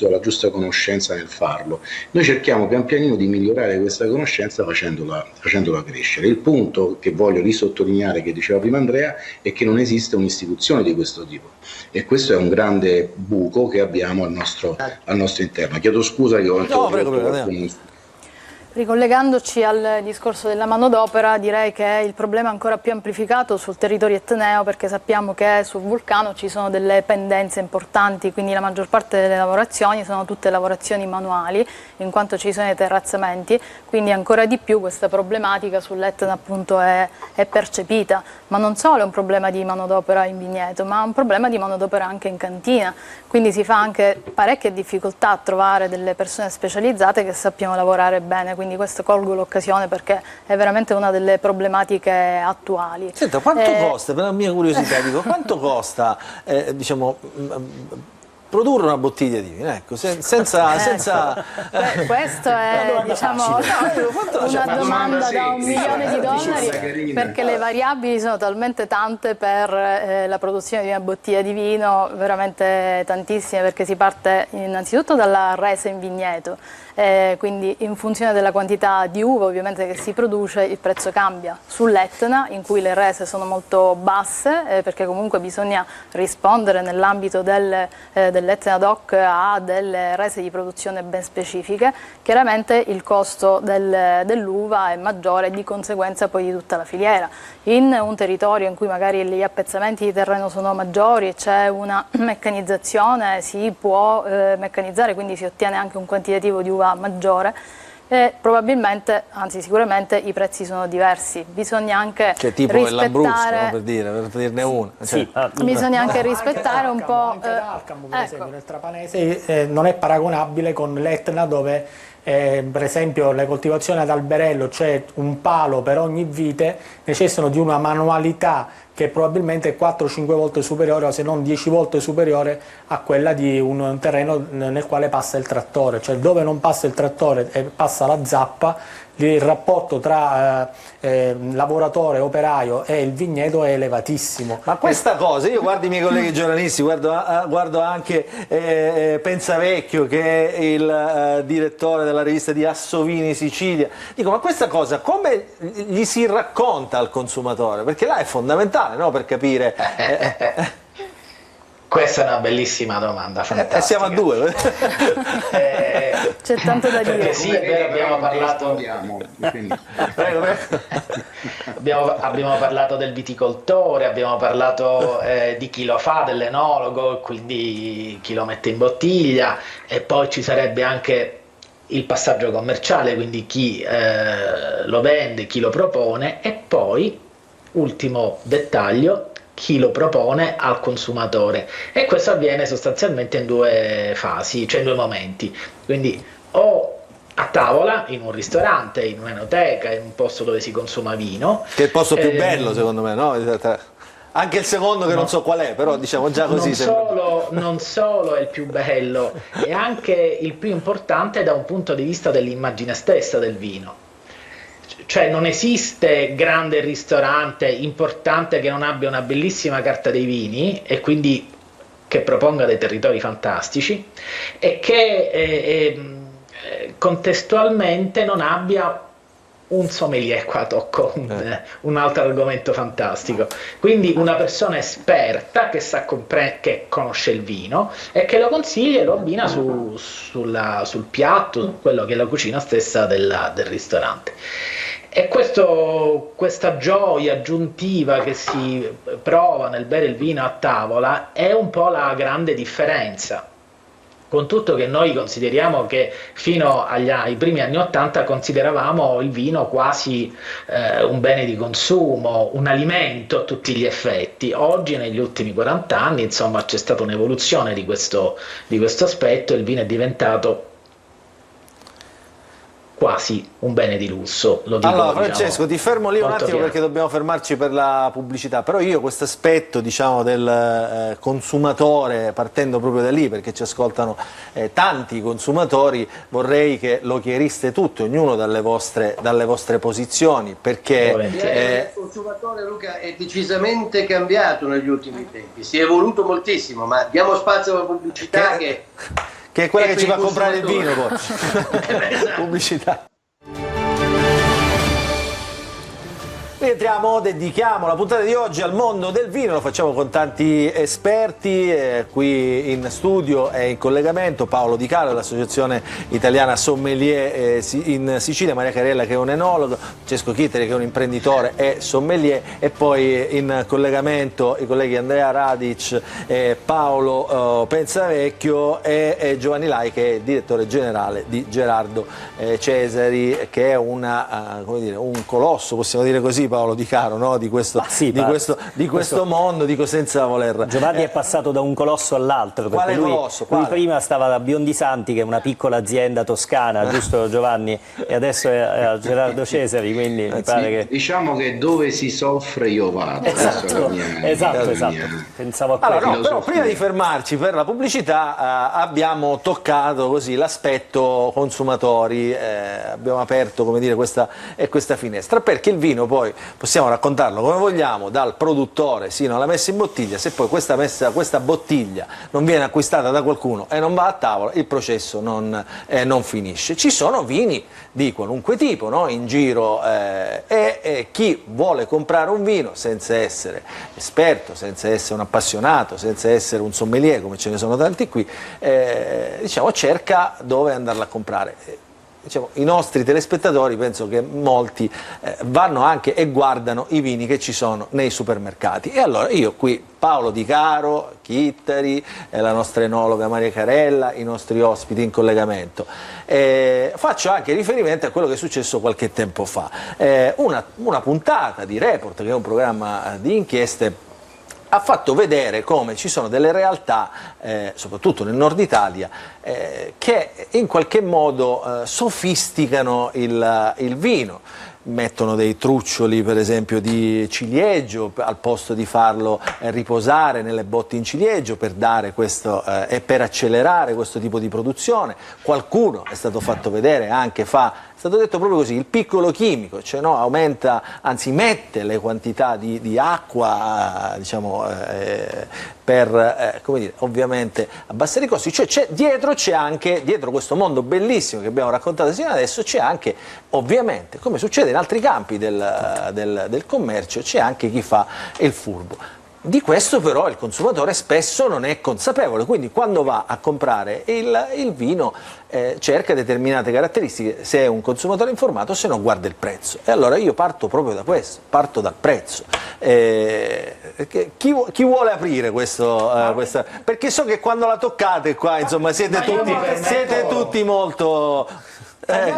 la giusta conoscenza nel farlo. Noi cerchiamo pian pianino di migliorare questa conoscenza facendola crescere. Il punto che voglio risottolineare, che diceva prima Andrea, è che non esiste un'istituzione di questo tipo, e questo è un grande buco che abbiamo al nostro interno. Chiedo scusa che ho prego. Ricollegandoci al discorso della manodopera, direi che il problema è ancora più amplificato sul territorio etneo, perché sappiamo che sul Vulcano ci sono delle pendenze importanti, quindi la maggior parte delle lavorazioni sono tutte lavorazioni manuali, in quanto ci sono i terrazzamenti, quindi ancora di più questa problematica sull'Etna appunto è percepita. Ma non solo è un problema di manodopera in vigneto, ma è un problema di manodopera anche in cantina, quindi si fa anche parecchia difficoltà a trovare delle persone specializzate che sappiano lavorare bene. Quindi questo colgo l'occasione perché è veramente una delle problematiche attuali. Senta, quanto costa, per la mia curiosità, quanto costa produrre una bottiglia di vino, ecco, senza... Questo è una domanda da $1 milione, perché le variabili sono talmente tante per la produzione di una bottiglia di vino, veramente tantissime, perché si parte innanzitutto dalla resa in vigneto, quindi in funzione della quantità di uva ovviamente che si produce il prezzo cambia. Sull'Etna, in cui le rese sono basse, perché comunque bisogna rispondere nell'ambito dell'Etna DOC a delle rese di produzione ben specifiche, chiaramente il costo dell'uva è maggiore e di conseguenza poi di tutta la filiera. In un territorio in cui magari gli appezzamenti di terreno sono maggiori e c'è una meccanizzazione, si può meccanizzare, quindi si ottiene anche un quantitativo di uva maggiore, e probabilmente, anzi sicuramente, i prezzi sono diversi. Bisogna anche Che tipo rispettare... l'Abruzzo, no? Per dirne uno. Sì, Bisogna anche rispettare un po'... Anche l'Alcamo, per esempio, ecco. nel Trapanese non è paragonabile con l'Etna, dove per esempio le coltivazioni ad alberello, c'è un palo per ogni vite, necessitano di una manualità che probabilmente è 4-5 volte superiore, o se non 10 volte superiore a quella di un terreno nel quale passa il trattore. Cioè dove non passa il trattore e passa la zappa, il rapporto tra lavoratore, operaio e il vigneto è elevatissimo. Ma questa cosa, io guardo i miei colleghi giornalisti, guardo anche Pensavecchio, che è il direttore della rivista di Assovini Sicilia, dico, ma questa cosa come gli si racconta al consumatore? Perché là è fondamentale, no? Per capire... Questa è una bellissima domanda, fantastica. Siamo a due. C'è tanto da dire. Sì, è vero, abbiamo parlato... abbiamo parlato del viticoltore, abbiamo parlato di chi lo fa, dell'enologo, quindi chi lo mette in bottiglia, e poi ci sarebbe anche il passaggio commerciale, quindi chi lo vende, chi lo propone, e poi, ultimo dettaglio, chi lo propone al consumatore, e questo avviene sostanzialmente in due fasi, cioè in due momenti, quindi o a tavola, in un ristorante, in un'enoteca, in un posto dove si consuma vino, Che è il posto più bello secondo me, no? Anche il secondo che non so qual è, però diciamo già così non solo è il più bello, è anche il più importante da un punto di vista dell'immagine stessa del vino. Cioè non esiste grande ristorante importante che non abbia una bellissima carta dei vini e quindi che proponga dei territori fantastici, e che contestualmente non abbia un sommelier. Qua tocco un altro argomento fantastico, quindi una persona esperta che che conosce il vino e che lo consiglia e lo abbina sul piatto, quello che è la cucina stessa del ristorante. E questa gioia aggiuntiva che si prova nel bere il vino a tavola è un po' la grande differenza, con tutto che noi consideriamo che fino ai primi anni '80 consideravamo il vino quasi un bene di consumo, un alimento a tutti gli effetti. Oggi, negli ultimi 40 anni, insomma, c'è stata un'evoluzione di questo aspetto, e il vino è diventato quasi un bene di lusso. Lo dico, allora Francesco, ti fermo lì un attimo chiaro, perché dobbiamo fermarci per la pubblicità, però io questo aspetto, diciamo, del consumatore, partendo proprio da lì, perché ci ascoltano tanti consumatori, vorrei che lo chiariste tutto, ognuno dalle vostre posizioni, perché il consumatore, Luca, è decisamente cambiato negli ultimi tempi, si è evoluto moltissimo, ma diamo spazio alla pubblicità che è quella che ci fa comprare il vino poi. Pubblicità. Rientriamo, dedichiamo la puntata di oggi al mondo del vino, lo facciamo con tanti esperti, qui in studio e in collegamento Paolo Di Caro dell'Associazione Italiana Sommelier in Sicilia, Maria Carella che è un enologo, Francesco Chittere che è un imprenditore e sommelier, e poi in collegamento i colleghi Andrea Radic, Paolo Pensavecchio e Giovanni Lai, che è direttore generale di Gerardo Cesari, che è un colosso, possiamo dire così, Paolo Di Caro, no? di questo mondo, dico senza voler... Giovanni è passato da un colosso all'altro, perché lui prima stava da Biondi Santi, che è una piccola azienda toscana, giusto Giovanni? E adesso è a Gerardo Cesari, quindi mi pare che... Diciamo che dove si soffre io vado. Esatto. Pensavo a quello. Allora, no, però prima di fermarci per la pubblicità abbiamo toccato così l'aspetto consumatori, abbiamo aperto, come dire, questa finestra, perché il vino poi possiamo raccontarlo come vogliamo, dal produttore sino alla messa in bottiglia. Se poi questa bottiglia non viene acquistata da qualcuno e non va a tavola, il processo non finisce. Ci sono vini di qualunque tipo, no? In giro, e chi vuole comprare un vino senza essere esperto, senza essere un appassionato, senza essere un sommelier, come ce ne sono tanti qui, diciamo, cerca dove andarla a comprare. diciamo, i nostri telespettatori, penso che molti vanno anche e guardano i vini che ci sono nei supermercati. E allora io qui, Paolo Di Caro, Chittari, la nostra enologa Maria Carella, i nostri ospiti in collegamento, faccio anche riferimento a quello che è successo qualche tempo fa. Una puntata di Report, che è un programma di inchieste, ha fatto vedere come ci sono delle realtà, soprattutto nel nord Italia, che in qualche modo sofisticano il vino. Mettono dei truccioli, per esempio, di ciliegio al posto di farlo riposare nelle botti in ciliegio per dare questo e per accelerare questo tipo di produzione. Qualcuno, è stato fatto vedere, anche è stato detto proprio così, il piccolo chimico, cioè no, aumenta, anzi mette le quantità di acqua, diciamo, per, come dire, ovviamente abbassare i costi. Cioè dietro questo mondo bellissimo che abbiamo raccontato fino adesso, c'è anche, ovviamente, come succede in altri campi del commercio, c'è anche chi fa il furbo. Di questo però il consumatore spesso non è consapevole, quindi quando va a comprare il vino cerca determinate caratteristiche, se è un consumatore informato, se no guarda il prezzo. E allora io parto proprio da questo, parto dal prezzo. Chi vuole aprire questa? Perché so che quando la toccate qua, insomma, siete tutti molto... È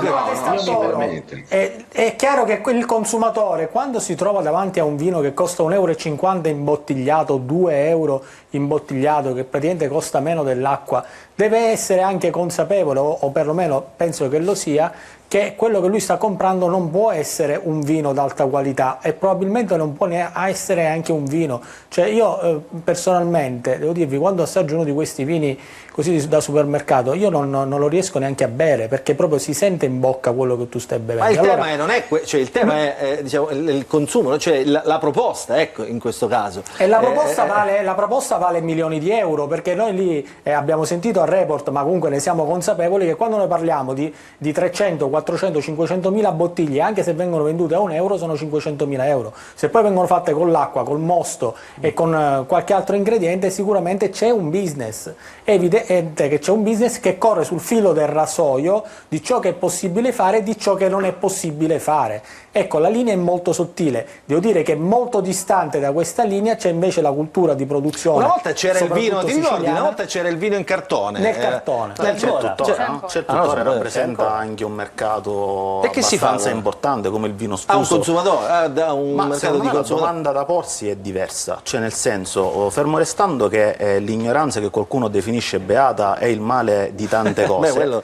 chiaro che il consumatore, quando si trova davanti a un vino che costa 1,50 € imbottigliato, 2 € imbottigliato, che praticamente costa meno dell'acqua, deve essere anche consapevole, o perlomeno penso che lo sia, che quello che lui sta comprando non può essere un vino d'alta qualità e probabilmente non può essere anche un vino. Cioè io personalmente, devo dirvi, quando assaggio uno di questi vini così da supermercato, io non lo riesco neanche a bere, perché proprio si sente in bocca quello che tu stai bevendo. Ma il tema non è cioè il tema è diciamo, il consumo, no? Cioè la proposta, ecco, in questo caso. E la proposta vale milioni di euro, perché noi lì abbiamo sentito al Report, ma comunque ne siamo consapevoli, che quando noi parliamo di 300, 400, 500 mila bottiglie, anche se vengono vendute a €1, sono 500.000 euro. Se poi vengono fatte con l'acqua, col mosto e con qualche altro ingrediente, sicuramente c'è un business. È evidente che c'è un business che corre sul filo del rasoio di ciò che è possibile fare e di ciò che non è possibile fare. Ecco, la linea è molto sottile. Devo dire che molto distante da questa linea c'è invece la cultura di produzione. Una volta c'era il vino, ti ricordi? Una volta c'era il vino in cartone. Nel cartone. C'è tuttora, rappresenta anche un mercato abbastanza importante come il vino sfuso. Ha un consumatore, ha un ma mercato di la consumatori. domanda da porsi è diversa, cioè nel senso, fermo restando che l'ignoranza che qualcuno definisce beata è il male di tante cose.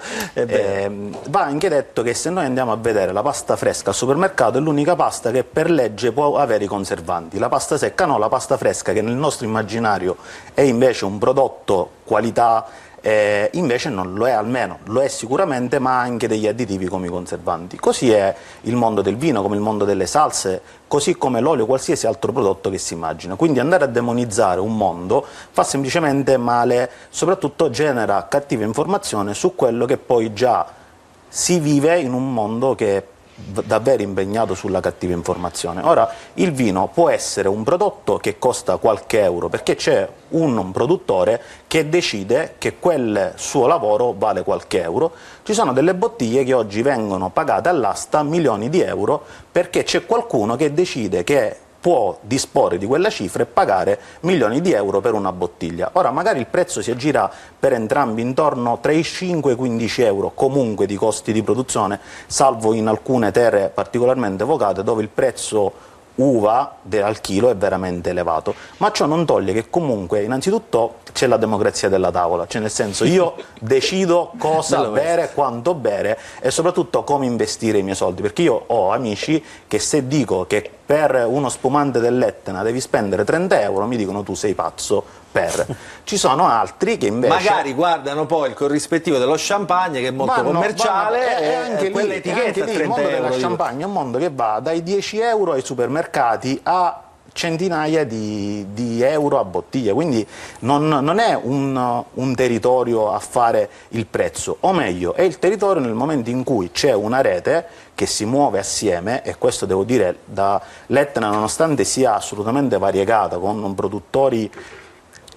Va anche detto che se noi andiamo a vedere la pasta fresca al supermercato è l'unica pasta che per legge può avere i conservanti. La pasta secca no, la pasta fresca, che nel nostro immaginario è invece un prodotto qualità, invece non lo è, almeno lo è sicuramente, ma ha anche degli additivi come i conservanti. Così è il mondo del vino, come il mondo delle salse, così come l'olio, qualsiasi altro prodotto che si immagina. Quindi andare a demonizzare un mondo fa semplicemente male, soprattutto genera cattiva informazione su quello che poi già si vive in un mondo che è davvero impegnato sulla cattiva informazione. Ora, il vino può essere un prodotto che costa qualche euro perché c'è un produttore che decide che quel suo lavoro vale qualche euro. Ci sono delle bottiglie che oggi vengono pagate all'asta milioni di euro perché c'è qualcuno che decide che può disporre di quella cifra e pagare milioni di euro per una bottiglia. Ora magari il prezzo si aggira per entrambi intorno tra i 5 e i 15 euro comunque di costi di produzione, salvo in alcune terre particolarmente vocate dove il prezzo uva al chilo è veramente elevato, ma ciò non toglie che comunque innanzitutto c'è la democrazia della tavola, cioè nel senso io decido cosa bere, quanto bere e soprattutto come investire i miei soldi, perché io ho amici che se dico che per uno spumante dell'Etna devi spendere 30 euro mi dicono tu sei pazzo. Ci sono altri che invece magari guardano poi il corrispettivo dello champagne che è molto commerciale e anche quell'etichetta il mondo della champagne è un mondo che va dai 10 euro ai supermercati a centinaia di euro a bottiglia, quindi non è un territorio a fare il prezzo, o meglio è il territorio nel momento in cui c'è una rete che si muove assieme, e questo devo dire l'Etna nonostante sia assolutamente variegata con produttori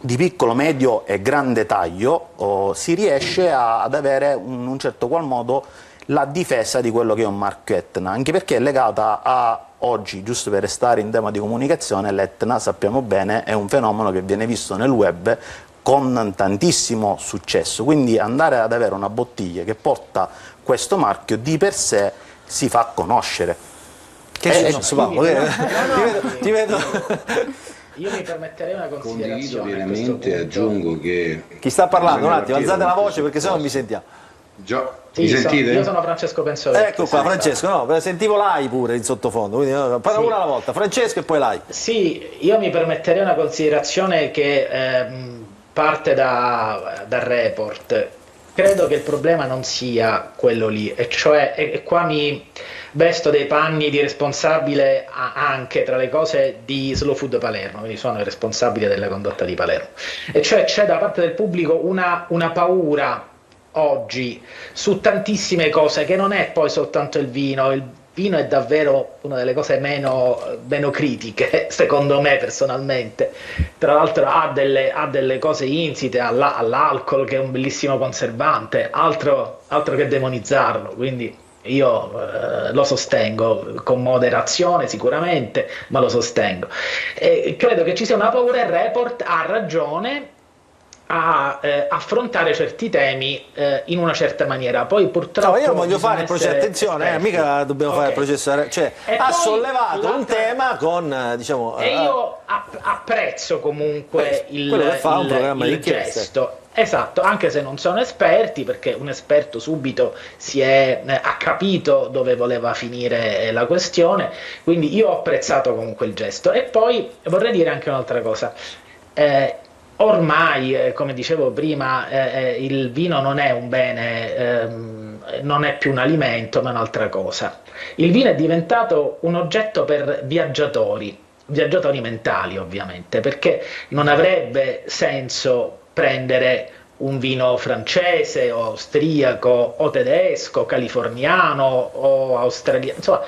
di piccolo, medio e grande taglio si riesce ad avere in un certo qual modo la difesa di quello che è un marchio Etna, anche perché è legata a oggi, giusto per restare in tema di comunicazione, l'Etna sappiamo bene è un fenomeno che viene visto nel web con tantissimo successo, quindi andare ad avere una bottiglia che porta questo marchio di per sé si fa conoscere. Che è successo, Paolo? Ti vedo. Io mi permetterei una considerazione. Condivido pienamente, aggiungo che... Chi sta parlando? Un attimo, alzate la voce perché sennò non mi sentiamo. Mi sentite? Io sono Francesco Pensovetti. Ecco qua, Francesco, no, sentivo l'AI pure in sottofondo, quindi parla una alla volta, Francesco e poi l'AI. Sì, io mi permetterei una considerazione che parte dal report. Credo che il problema non sia quello lì, e cioè, e qua mi vesto dei panni di responsabile anche, tra le cose, di Slow Food Palermo, quindi sono il responsabile della condotta di Palermo, e cioè c'è da parte del pubblico una paura oggi su tantissime cose, che non è poi soltanto il vino è davvero una delle cose meno critiche, secondo me personalmente. Tra l'altro ha delle cose insite all'alcol, che è un bellissimo conservante, altro che demonizzarlo, quindi io lo sostengo con moderazione sicuramente, ma lo sostengo. Credo che ci sia una paura, e il report ha ragione a affrontare certi temi in una certa maniera. Poi purtroppo io voglio fare il processo, attenzione, mica dobbiamo fare il processo, cioè ha sollevato un tema con, diciamo, e io apprezzo comunque il gesto. Esatto, anche se non sono esperti, perché un esperto subito ha capito dove voleva finire la questione, quindi io ho apprezzato comunque il gesto. E poi vorrei dire anche un'altra cosa. Ormai, come dicevo prima, il vino non è un bene, non è più un alimento, ma un'altra cosa. Il vino è diventato un oggetto per viaggiatori mentali, ovviamente, perché non avrebbe senso prendere un vino francese o austriaco o tedesco, californiano o australiano, insomma,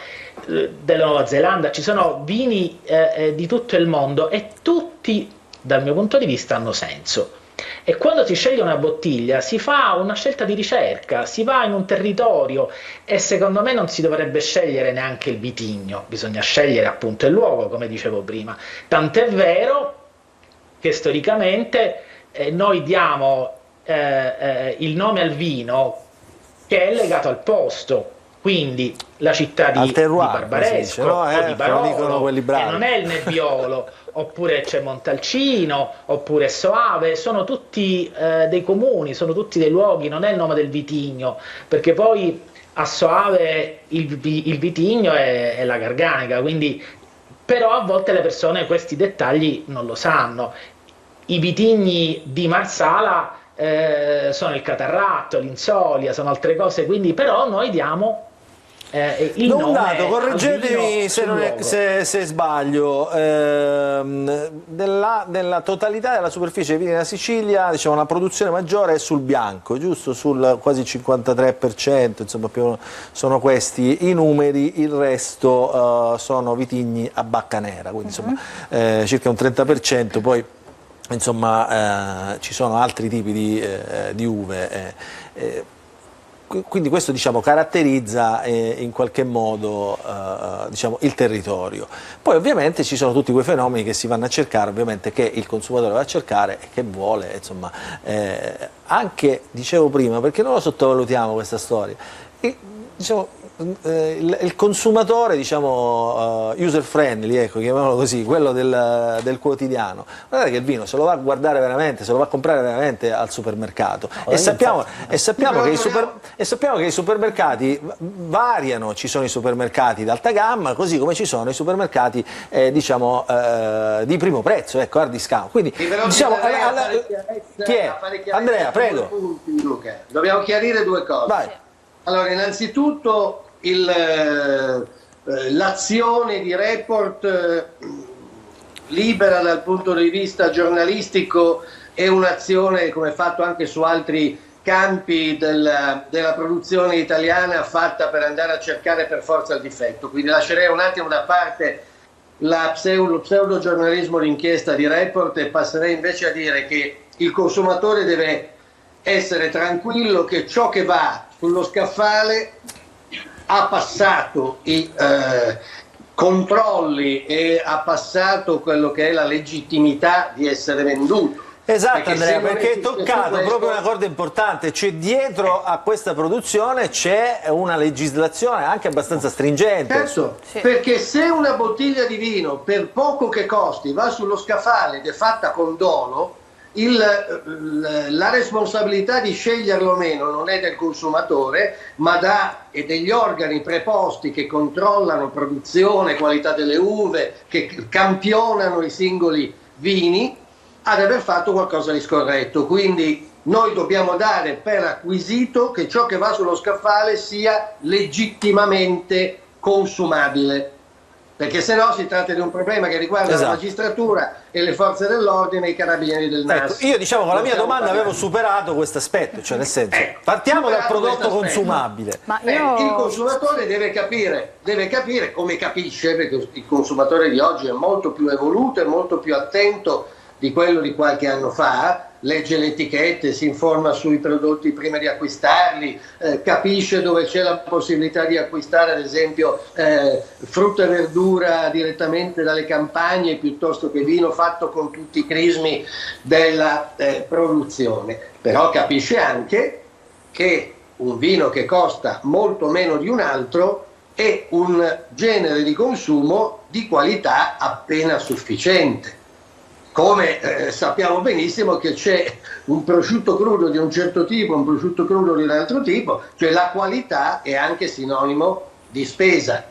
della Nuova Zelanda. Ci sono vini di tutto il mondo, e tutti, dal mio punto di vista, hanno senso. E quando si sceglie una bottiglia si fa una scelta di ricerca, si va in un territorio, e secondo me non si dovrebbe scegliere neanche il vitigno, bisogna scegliere appunto il luogo, come dicevo prima. Tant'è vero che storicamente noi diamo il nome al vino che è legato al posto, quindi la città di Barbaresco, no? o di Barolo, quelli bravi. non è il Nebbiolo, oppure c'è Montalcino, oppure Soave, sono tutti dei comuni, sono tutti dei luoghi, non è il nome del vitigno, perché poi a Soave il vitigno è la Garganica, quindi, però a volte le persone questi dettagli non lo sanno. I vitigni di Marsala sono il Catarratto, l'Insolia, sono altre cose, quindi però noi diamo il nome dato, correggetemi se sbaglio, nella totalità della superficie dei vini della Sicilia, diciamo, la produzione maggiore è sul bianco, giusto? Sul quasi 53%, insomma, più sono questi i numeri, il resto sono vitigni a bacca nera, quindi insomma circa un 30%, poi insomma ci sono altri tipi di uve, quindi questo, diciamo, caratterizza in qualche modo diciamo, il territorio. Poi ovviamente ci sono tutti quei fenomeni che si vanno a cercare, ovviamente, che il consumatore va a cercare e che vuole, insomma, anche, dicevo prima, perché non lo sottovalutiamo questa storia, diciamo, il consumatore, diciamo, user friendly, ecco, chiamiamolo così, quello del quotidiano, guardate che il vino se lo va a guardare veramente, se lo va a comprare veramente al supermercato, e sappiamo che i supermercati variano, ci sono i supermercati d'alta gamma, così come ci sono i supermercati diciamo di primo prezzo, ecco, hard discount, quindi diciamo, chi è? Andrea, prego. Punti, Luca. Dobbiamo chiarire due cose. Vai. Allora, innanzitutto l'azione di report libera dal punto di vista giornalistico è un'azione, come fatto anche su altri campi della produzione italiana, fatta per andare a cercare per forza il difetto. Quindi lascerei un attimo da parte lo pseudogiornalismo d'inchiesta di Report e passerei invece a dire che il consumatore deve essere tranquillo che ciò che va sullo scaffale ha passato i controlli e ha passato quello che è la legittimità di essere venduto. Esatto, Andrea, perché hai toccato proprio una corda importante, cioè dietro a questa produzione c'è una legislazione anche abbastanza stringente. Certo, perché se una bottiglia di vino, per poco che costi, va sullo scaffale ed è fatta con dolo, la responsabilità di sceglierlo o meno non è del consumatore, ma degli organi preposti che controllano produzione, qualità delle uve, che campionano i singoli vini, ad aver fatto qualcosa di scorretto. Quindi noi dobbiamo dare per acquisito che ciò che va sullo scaffale sia legittimamente consumabile, perché se no si tratta di un problema che riguarda la magistratura e le forze dell'ordine e i carabinieri del NAS. Ecco, io diciamo con la mia domanda avevo superato questo aspetto, cioè nel senso, partiamo dal prodotto consumabile. Ma il consumatore deve capire come capisce, perché il consumatore di oggi è molto più evoluto e molto più attento di quello di qualche anno fa, legge le etichette, si informa sui prodotti prima di acquistarli, capisce dove c'è la possibilità di acquistare ad esempio frutta e verdura direttamente dalle campagne piuttosto che vino fatto con tutti i crismi della produzione. Però capisce anche che un vino che costa molto meno di un altro è un genere di consumo di qualità appena sufficiente. Come sappiamo benissimo che c'è un prosciutto crudo di un certo tipo, un prosciutto crudo di un altro tipo, cioè la qualità è anche sinonimo di spesa.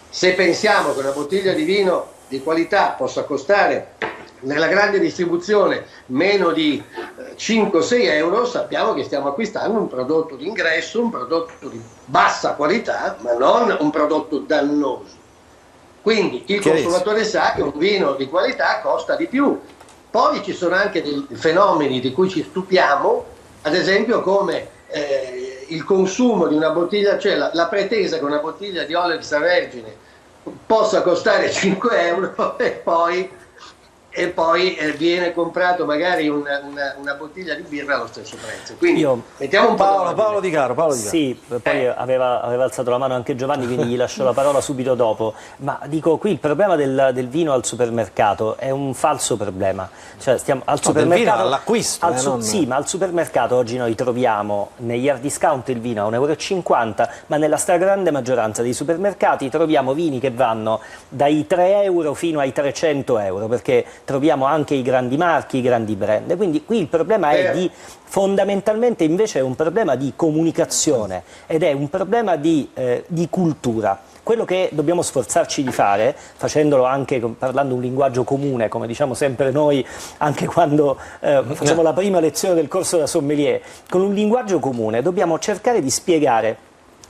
Se pensiamo che una bottiglia di vino di qualità possa costare nella grande distribuzione meno di 5-6 euro, sappiamo che stiamo acquistando un prodotto di ingresso, un prodotto di bassa qualità, ma non un prodotto dannoso. Quindi il consumatore sa che un vino di qualità costa di più. Poi ci sono anche dei fenomeni di cui ci stupiamo, ad esempio come il consumo di una bottiglia, cioè la pretesa che una bottiglia di olio extravergine possa costare 5 euro e poi viene comprato magari una bottiglia di birra allo stesso prezzo. Quindi mettiamo un po' Paolo Di Caro. Sì, poi aveva alzato la mano anche Giovanni, quindi gli lascio la parola subito dopo. Ma dico, qui il problema del vino al supermercato è un falso problema. Cioè stiamo al supermercato all'acquisto. Sì, ma al supermercato oggi noi troviamo negli hard discount il vino a 1,50 €, ma nella stragrande maggioranza dei supermercati troviamo vini che vanno dai 3 euro fino ai 300 euro, perché troviamo anche i grandi marchi, i grandi brand. Quindi qui il problema è fondamentalmente invece è un problema di comunicazione ed è un problema di cultura. Quello che dobbiamo sforzarci di fare, facendolo anche parlando un linguaggio comune, come diciamo sempre noi, anche quando facciamo la prima lezione del corso da sommelier, con un linguaggio comune dobbiamo cercare di spiegare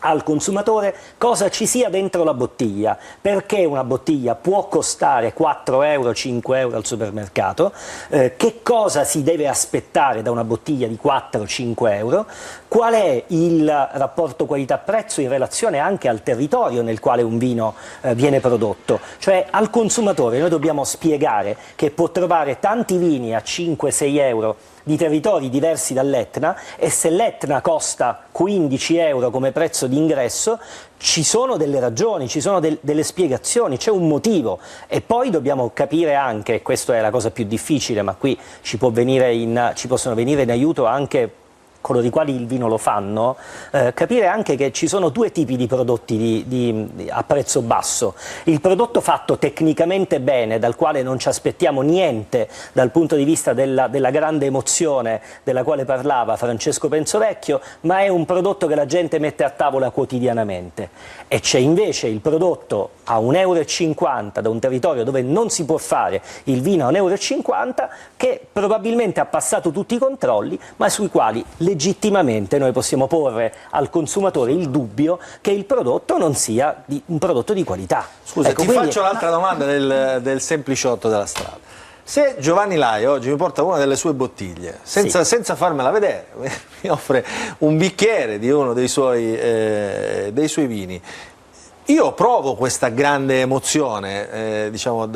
al consumatore cosa ci sia dentro la bottiglia, perché una bottiglia può costare 4 euro, 5 euro al supermercato, che cosa si deve aspettare da una bottiglia di 4-5 euro, qual è il rapporto qualità-prezzo in relazione anche al territorio nel quale un vino viene prodotto. Cioè al consumatore noi dobbiamo spiegare che può trovare tanti vini a 5-6 euro di territori diversi dall'Etna, e se l'Etna costa 15 euro come prezzo d'ingresso ci sono delle ragioni, ci sono delle spiegazioni, c'è un motivo. E poi dobbiamo capire anche, e questa è la cosa più difficile, ma qui ci possono venire in aiuto anche coloro i quali il vino lo fanno, capire anche che ci sono due tipi di prodotti a prezzo basso: il prodotto fatto tecnicamente bene, dal quale non ci aspettiamo niente dal punto di vista della grande emozione della quale parlava Francesco Penzovecchio, ma è un prodotto che la gente mette a tavola quotidianamente. E c'è invece il prodotto a 1,50 € da un territorio dove non si può fare il vino a 1,50 €, che probabilmente ha passato tutti i controlli, ma sui quali legittimamente noi possiamo porre al consumatore il dubbio che il prodotto non sia un prodotto di qualità. Scusa, ti faccio l'altra domanda del sempliciotto della strada. Se Giovanni Lai oggi mi porta una delle sue bottiglie, senza farmela vedere, mi offre un bicchiere di uno dei suoi vini, Io provo questa grande emozione, diciamo,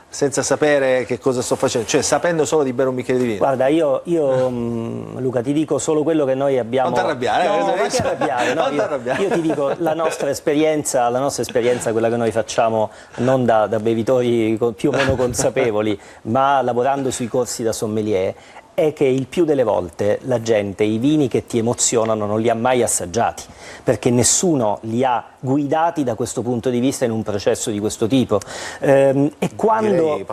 senza sapere che cosa sto facendo, cioè sapendo solo di bere un bicchiere di vino. Guarda, io Luca, ti dico solo quello che noi abbiamo... Non ti arrabbiare, io ti dico la nostra esperienza, quella che noi facciamo non da bevitori più o meno consapevoli, ma lavorando sui corsi da sommelier, è che il più delle volte la gente i vini che ti emozionano non li ha mai assaggiati, perché nessuno li ha guidati da questo punto di vista in un processo di questo tipo. E quando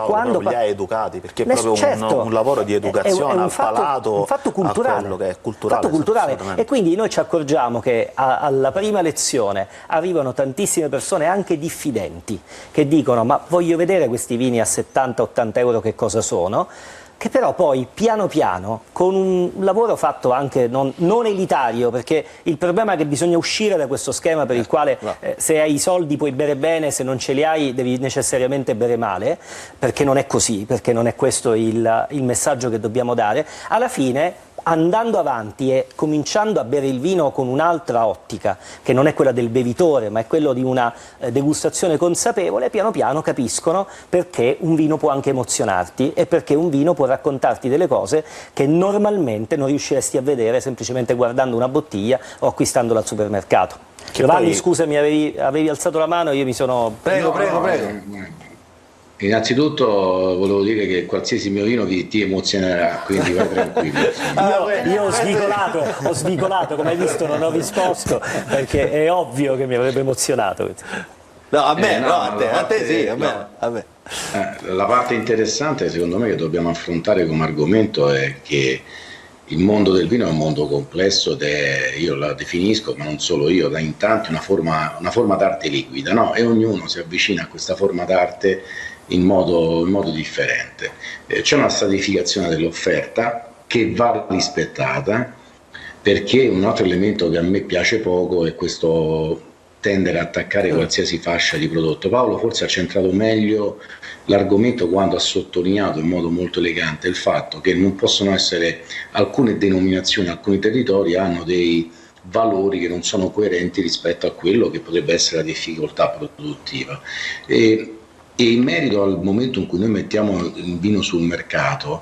li ha educati, perché è proprio certo, un lavoro di educazione al palato, un fatto culturale, a quello che è culturale. E quindi noi ci accorgiamo che alla prima lezione arrivano tantissime persone, anche diffidenti, che dicono: ma voglio vedere questi vini a 70-80 euro che cosa sono, che però poi piano piano, con un lavoro fatto anche non elitario, perché il problema è che bisogna uscire da questo schema per il quale se hai i soldi puoi bere bene, se non ce li hai devi necessariamente bere male, perché non è così, perché non è questo il messaggio che dobbiamo dare. Alla fine, andando avanti e cominciando a bere il vino con un'altra ottica, che non è quella del bevitore, ma è quello di una degustazione consapevole, piano piano capiscono perché un vino può anche emozionarti e perché un vino può raccontarti delle cose che normalmente non riusciresti a vedere semplicemente guardando una bottiglia o acquistandola al supermercato. Giovanni, scusami, avevi alzato la mano, io mi sono... Prego. Innanzitutto volevo dire che qualsiasi mio vino ti emozionerà, quindi vai tranquillo. Io ho svicolato, come hai visto non ho risposto, perché è ovvio che mi avrebbe emozionato. No, a me, a te sì, a me. La parte interessante secondo me che dobbiamo affrontare come argomento è che il mondo del vino è un mondo complesso ed io la definisco, ma non solo io, da in tanti una forma d'arte liquida, no? E ognuno si avvicina a questa forma d'arte in modo differente. C'è una stratificazione dell'offerta che va rispettata, perché un altro elemento che a me piace poco è questo tendere a attaccare qualsiasi fascia di prodotto. Paolo forse ha centrato meglio l'argomento quando ha sottolineato in modo molto elegante il fatto che non possono essere alcune denominazioni, alcuni territori hanno dei valori che non sono coerenti rispetto a quello che potrebbe essere la difficoltà produttiva. E in merito al momento in cui noi mettiamo il vino sul mercato,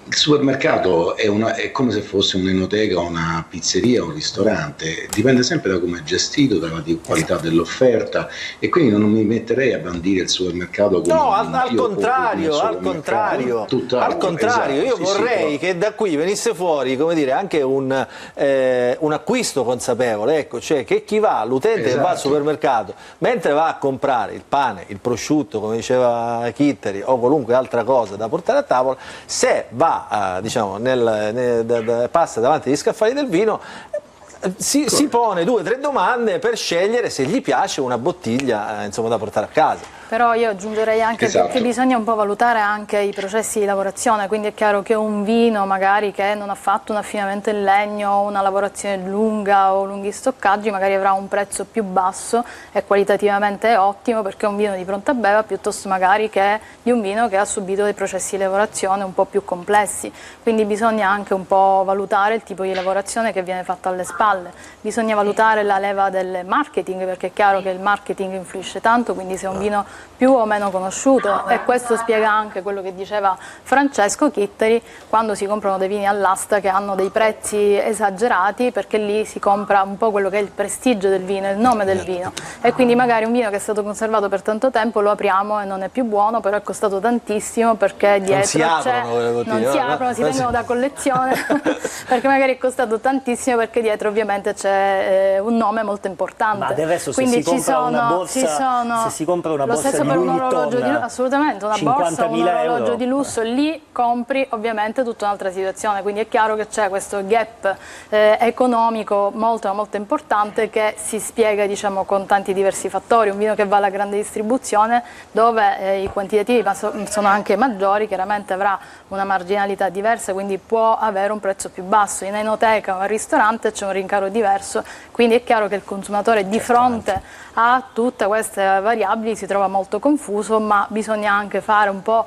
il supermercato è come se fosse un'enoteca, una pizzeria, un ristorante, dipende sempre da come è gestito, dalla qualità dell'offerta, e quindi non mi metterei a bandire il supermercato come al contrario, io vorrei che da qui venisse fuori, come dire, anche un acquisto consapevole, ecco, cioè che chi va, l'utente che va al supermercato, mentre va a comprare il pane, il prosciutto, come diceva Chitteri, o qualunque altra cosa da portare a tavola, se va diciamo passa davanti agli scaffali del vino, si pone 2 o 3 domande per scegliere se gli piace una bottiglia insomma, da portare a casa. Però io aggiungerei anche che bisogna un po' valutare anche i processi di lavorazione, quindi è chiaro che un vino magari che non ha fatto un affinamento in legno, una lavorazione lunga o lunghi stoccaggi, magari avrà un prezzo più basso e qualitativamente è ottimo, perché è un vino di pronta beva piuttosto magari che di un vino che ha subito dei processi di lavorazione un po' più complessi. Quindi bisogna anche un po' valutare il tipo di lavorazione che viene fatta alle spalle, bisogna valutare la leva del marketing, perché è chiaro che il marketing influisce tanto, quindi se un vino più o meno conosciuto, e questo spiega anche quello che diceva Francesco Chitteri, quando si comprano dei vini all'asta che hanno dei prezzi esagerati, perché lì si compra un po' quello che è il prestigio del vino, il nome del vino, e quindi magari un vino che è stato conservato per tanto tempo lo apriamo e non è più buono, però è costato tantissimo perché dietro non si vendono da collezione perché magari è costato tantissimo, perché dietro ovviamente c'è un nome molto importante. Ma del resto, quindi se si compra una borsa stesso per un orologio di lusso, assolutamente, una borsa, un orologio di lusso, lì compri ovviamente tutta un'altra situazione, quindi è chiaro che c'è questo gap economico molto importante, che si spiega, diciamo, con tanti diversi fattori. Un vino che va alla grande distribuzione, dove i quantitativi sono anche maggiori, chiaramente avrà una marginalità diversa, quindi può avere un prezzo più basso. In enoteca o al ristorante c'è un rincaro diverso, quindi è chiaro che il consumatore di fronte a tutte queste variabili si trova molto confuso, ma bisogna anche fare un po'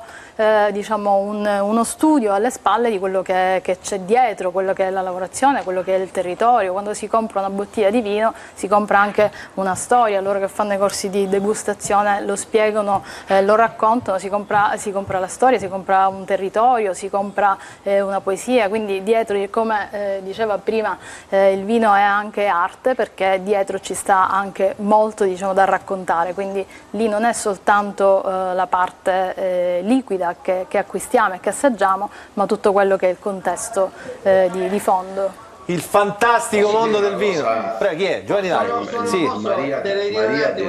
diciamo uno studio alle spalle di quello che c'è dietro, quello che è la lavorazione, quello che è il territorio. Quando si compra una bottiglia di vino si compra anche una storia, loro che fanno i corsi di degustazione lo spiegano, lo raccontano, si compra la storia, si compra un territorio, si compra una poesia, quindi dietro, come diceva prima, il vino è anche arte, perché dietro ci sta anche molto, diciamo, da raccontare, quindi lì non è soltanto la parte liquida che acquistiamo e che assaggiamo, ma tutto quello che è il contesto di fondo. Il fantastico mondo del vino. Prego, chi è? Giovanni Lario. Sì.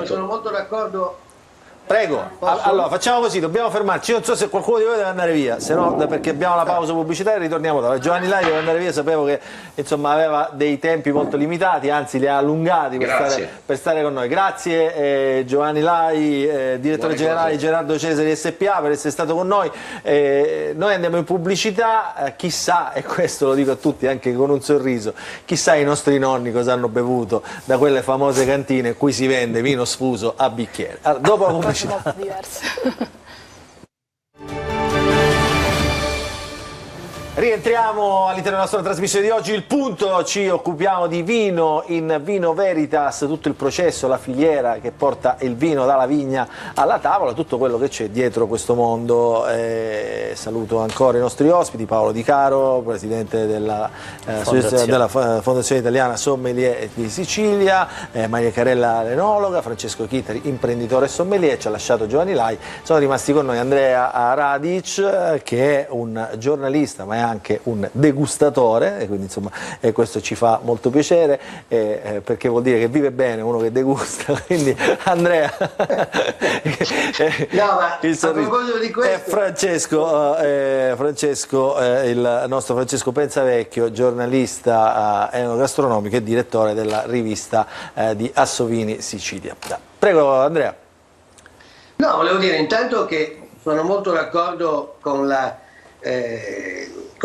Sono molto d'accordo. Prego, allora facciamo così, dobbiamo fermarci, io non so se qualcuno di voi deve andare via, se no perché abbiamo la pausa pubblicitaria ritorniamo dopo. Giovanni Lai deve andare via, sapevo che insomma aveva dei tempi molto limitati, anzi li ha allungati per stare con noi. Grazie Giovanni Lai, direttore generale di Gerardo Cesari SPA, per essere stato con noi. Noi andiamo in pubblicità, chissà, e questo lo dico a tutti anche con un sorriso, chissà i nostri nonni cosa hanno bevuto da quelle famose cantine in cui si vende vino sfuso a bicchiere. Allora, dopo la pubblicità. Molto diverse. Rientriamo all'interno della nostra trasmissione di oggi. Il punto, ci occupiamo di vino in Vino Veritas, tutto il processo, la filiera che porta il vino dalla vigna alla tavola, tutto quello che c'è dietro questo mondo. Saluto ancora i nostri ospiti: Paolo Di Caro, presidente della Fondazione Italiana Sommelier di Sicilia, Maria Carella l'enologa, Francesco Chitari, imprenditore sommelier, ci ha lasciato Giovanni Lai. Sono rimasti con noi Andrea Radic, che è un giornalista ma è anche un degustatore, e quindi insomma questo ci fa molto piacere, perché vuol dire che vive bene uno che degusta. Quindi Andrea no, ma il sorriso di questo, Francesco, il nostro Francesco Pensavecchio, giornalista enogastronomico e direttore della rivista di Assovini Sicilia. Prego Andrea. No, volevo dire intanto che sono molto d'accordo con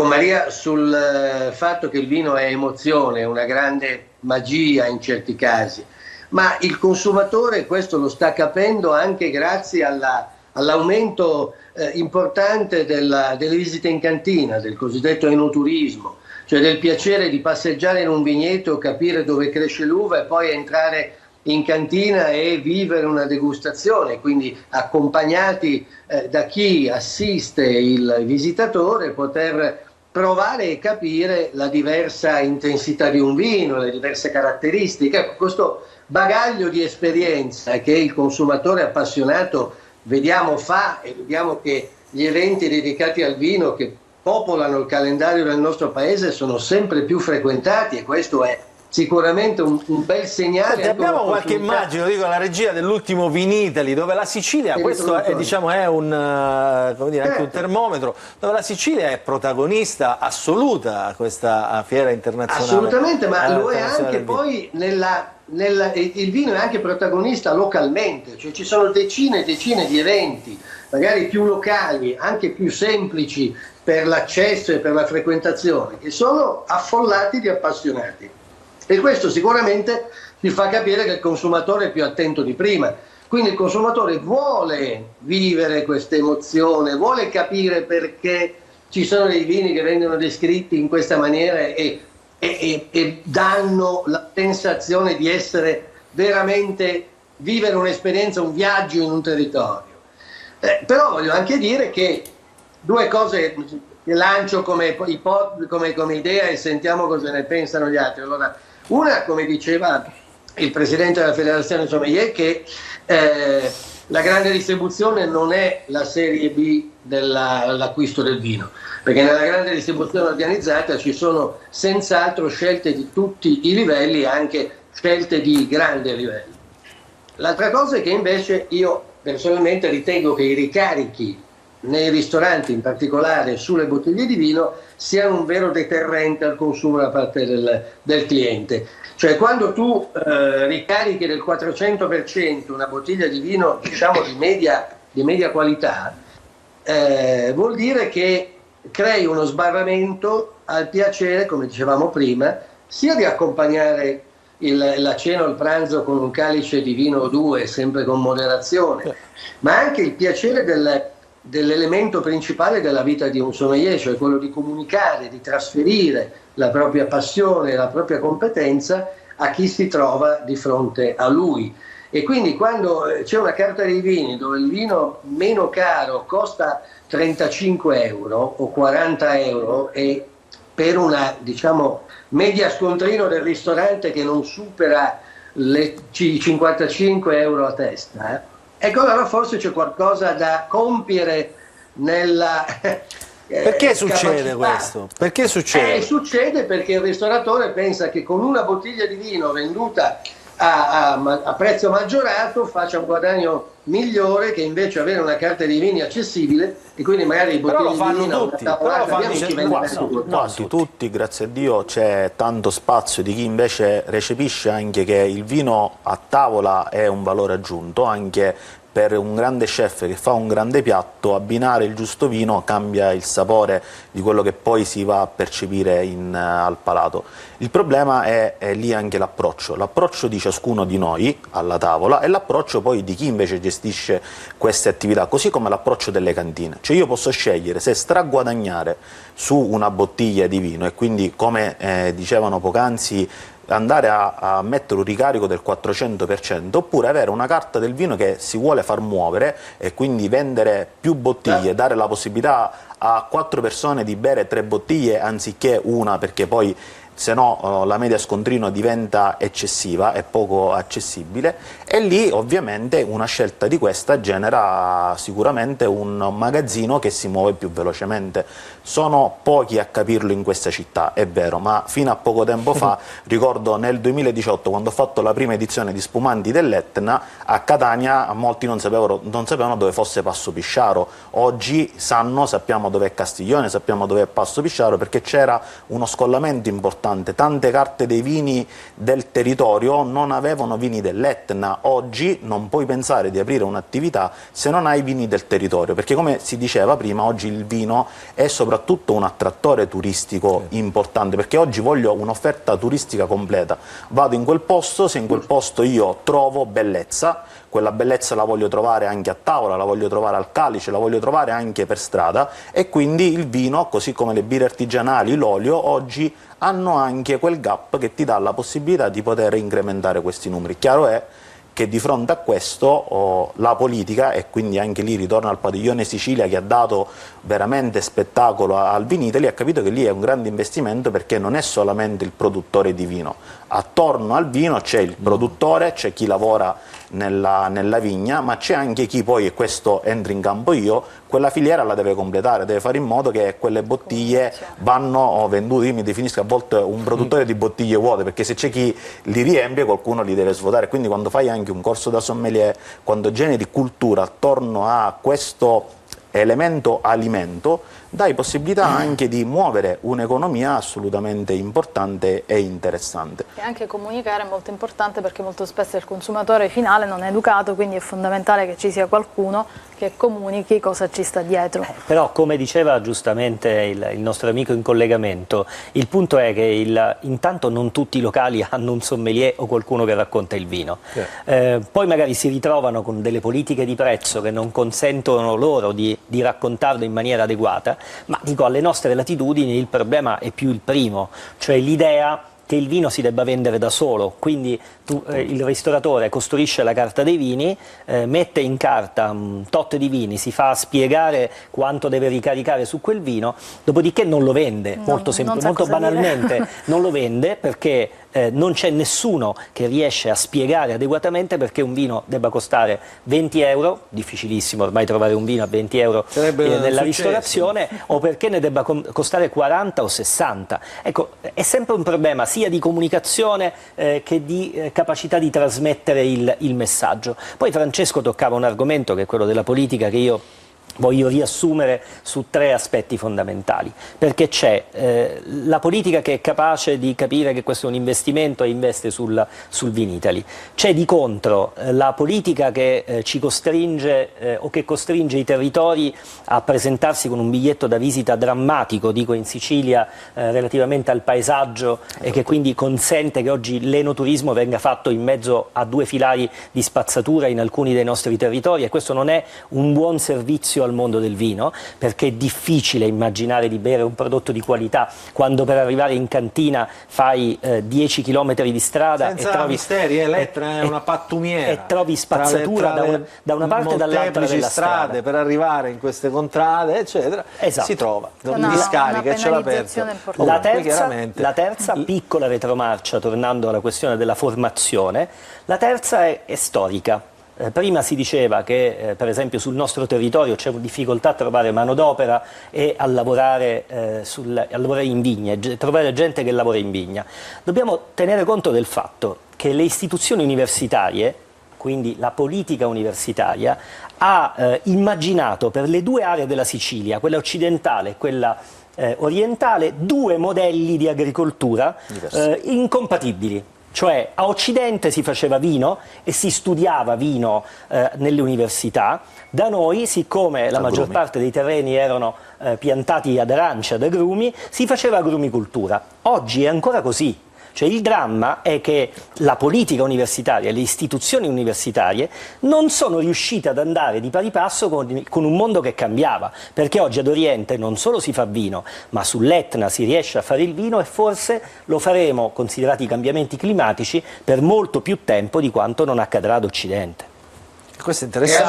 Maria sul fatto che il vino è emozione, una grande magia in certi casi, ma il consumatore questo lo sta capendo anche grazie all'aumento importante delle visite in cantina, del cosiddetto enoturismo, cioè del piacere di passeggiare in un vigneto, capire dove cresce l'uva e poi entrare in cantina e vivere una degustazione, quindi accompagnati da chi assiste il visitatore, poter provare e capire la diversa intensità di un vino, le diverse caratteristiche. Questo bagaglio di esperienza che il consumatore appassionato vediamo fa, e vediamo che gli eventi dedicati al vino che popolano il calendario del nostro paese sono sempre più frequentati, e questo è sicuramente un bel segnale. Senti, abbiamo qualche immagine, lo dico alla regia, dell'ultimo Vinitaly, dove la Sicilia, questo è, diciamo, è un, come dire, anche un termometro, dove la Sicilia è protagonista assoluta a questa fiera internazionale. Assolutamente, ma lo è anche poi il vino è anche protagonista localmente, cioè ci sono decine e decine di eventi, magari più locali, anche più semplici per l'accesso e per la frequentazione, che sono affollati di appassionati. E questo sicuramente ci fa capire che il consumatore è più attento di prima. Quindi il consumatore vuole vivere questa emozione, vuole capire perché ci sono dei vini che vengono descritti in questa maniera e danno la sensazione di essere veramente, vivere un'esperienza, un viaggio in un territorio. Però voglio anche dire che due cose che lancio come idea e sentiamo cosa ne pensano gli altri. Allora, una, come diceva il presidente della Federazione Sommelier, che la grande distribuzione non è la serie B dell'acquisto del vino, perché nella grande distribuzione organizzata ci sono senz'altro scelte di tutti i livelli, anche scelte di grande livello. L'altra cosa è che invece io personalmente ritengo che i ricarichi nei ristoranti, in particolare sulle bottiglie di vino, siano un vero deterrente al consumo da parte del cliente. Cioè, quando tu ricarichi del 400% una bottiglia di vino, diciamo di media qualità, vuol dire che crei uno sbarramento al piacere, come dicevamo prima, sia di accompagnare la cena o il pranzo con un calice di vino o due, sempre con moderazione, ma anche il piacere dell'elemento principale della vita di un sommelier, cioè quello di comunicare, di trasferire la propria passione, la propria competenza a chi si trova di fronte a lui. E quindi quando c'è una carta dei vini dove il vino meno caro costa 35 euro o 40 euro e per una, diciamo, media scontrino del ristorante che non supera i 55 euro a testa, ecco, allora forse c'è qualcosa da compiere nella perché succede capacità. Questo? Perché succede? Succede perché il ristoratore pensa che con una bottiglia di vino venduta a prezzo maggiorato faccia un guadagno migliore che invece avere una carta dei vini accessibile, e quindi magari i bottiglie di vino quasi tutti, grazie a Dio c'è tanto spazio di chi invece recepisce anche che il vino a tavola è un valore aggiunto. Anche per un grande chef che fa un grande piatto, abbinare il giusto vino cambia il sapore di quello che poi si va a percepire al palato. Il problema è lì anche l'approccio di ciascuno di noi alla tavola e l'approccio poi di chi invece gestisce queste attività, così come l'approccio delle cantine. Cioè io posso scegliere se straguadagnare su una bottiglia di vino e quindi, come dicevano poc'anzi, andare a mettere un ricarico del 400%, oppure avere una carta del vino che si vuole far muovere e quindi vendere più bottiglie, dare la possibilità a 4 persone di bere 3 bottiglie anziché una, perché poi se no la media scontrino diventa eccessiva e poco accessibile, e lì ovviamente una scelta di questa genera sicuramente un magazzino che si muove più velocemente. Sono pochi a capirlo in questa città, è vero, ma fino a poco tempo fa, ricordo nel 2018 quando ho fatto la prima edizione di Spumanti dell'Etna, a Catania molti non sapevano dove fosse Passo Pisciaro. Oggi sappiamo dove è Castiglione, sappiamo dove è Passo Pisciaro, perché c'era uno scollamento importante. Tante carte dei vini del territorio non avevano vini dell'Etna. Oggi non puoi pensare di aprire un'attività se non hai vini del territorio, perché come si diceva prima, oggi il vino è soprattutto un attrattore turistico importante, perché oggi voglio un'offerta turistica completa. Vado in quel posto, se in quel posto io trovo bellezza, quella bellezza la voglio trovare anche a tavola, la voglio trovare al calice, la voglio trovare anche per strada, e quindi il vino, così come le birre artigianali, l'olio, oggi hanno anche quel gap che ti dà la possibilità di poter incrementare questi numeri. Chiaro è che di fronte a questo la politica, e quindi anche lì ritorno al padiglione Sicilia che ha dato veramente spettacolo al Vinitaly, ha capito che lì è un grande investimento, perché non è solamente il produttore di vino. Attorno al vino c'è il produttore, c'è chi lavora nella vigna, ma c'è anche chi poi, e questo entro in campo io, quella filiera la deve completare, deve fare in modo che quelle bottiglie vanno vendute. Io mi definisco a volte un produttore di bottiglie vuote, perché se c'è chi li riempie qualcuno li deve svuotare. Quindi quando fai anche un corso da sommelier, quando generi cultura attorno a questo elemento alimento, dai possibilità anche di muovere un'economia assolutamente importante e interessante. E anche comunicare è molto importante, perché molto spesso il consumatore finale non è educato, quindi è fondamentale che ci sia qualcuno che comunichi cosa ci sta dietro. Però, come diceva giustamente il nostro amico in collegamento, il punto è che intanto non tutti i locali hanno un sommelier o qualcuno che racconta il vino. Poi magari si ritrovano con delle politiche di prezzo che non consentono loro di raccontarlo in maniera adeguata, ma dico, alle nostre latitudini il problema è più il primo, cioè l'idea che il vino si debba vendere da solo. Quindi il ristoratore costruisce la carta dei vini, mette in carta un tot di vini, si fa spiegare quanto deve ricaricare su quel vino, dopodiché non lo vende, molto banalmente non lo vende, perché non c'è nessuno che riesce a spiegare adeguatamente perché un vino debba costare 20 euro, difficilissimo ormai trovare un vino a 20 euro nella ristorazione, o perché ne debba costare 40 o 60. Ecco, è sempre un problema sia di comunicazione che di capacità di trasmettere il messaggio. Poi Francesco toccava un argomento che è quello della politica, che io voglio riassumere su 3 aspetti fondamentali, perché c'è la politica che è capace di capire che questo è un investimento e investe sul Vinitaly, c'è di contro la politica che ci costringe o che costringe i territori a presentarsi con un biglietto da visita drammatico, dico in Sicilia, relativamente al paesaggio, e che quindi consente che oggi l'enoturismo venga fatto in mezzo a 2 filari di spazzatura in alcuni dei nostri territori, e questo non è un buon servizio al mondo del vino, perché è difficile immaginare di bere un prodotto di qualità quando per arrivare in cantina fai 10 km di strada senza e trovi misteri, L'Etna è una pattumiera e trovi spazzatura da una parte e dall'altra della strada. Per arrivare in queste contrade, eccetera, si trova discarica e ce l'aperto. La terza piccola retromarcia, tornando alla questione della formazione, la terza è storica. Prima si diceva che per esempio sul nostro territorio c'è difficoltà a trovare manodopera e a lavorare in vigne, trovare gente che lavora in vigna. Dobbiamo tenere conto del fatto che le istituzioni universitarie, quindi la politica universitaria, ha immaginato per le 2 aree della Sicilia, quella occidentale e quella orientale, 2 modelli di agricoltura incompatibili. Cioè a Occidente si faceva vino e si studiava vino nelle università, da noi, siccome la maggior parte dei terreni erano piantati ad arance, ad agrumi, si faceva agrumicoltura. Oggi è ancora così. Cioè il dramma è che la politica universitaria, le istituzioni universitarie non sono riuscite ad andare di pari passo con un mondo che cambiava, perché oggi ad Oriente non solo si fa vino, ma sull'Etna si riesce a fare il vino, e forse lo faremo, considerati i cambiamenti climatici, per molto più tempo di quanto non accadrà ad Occidente. Questo è interessante. È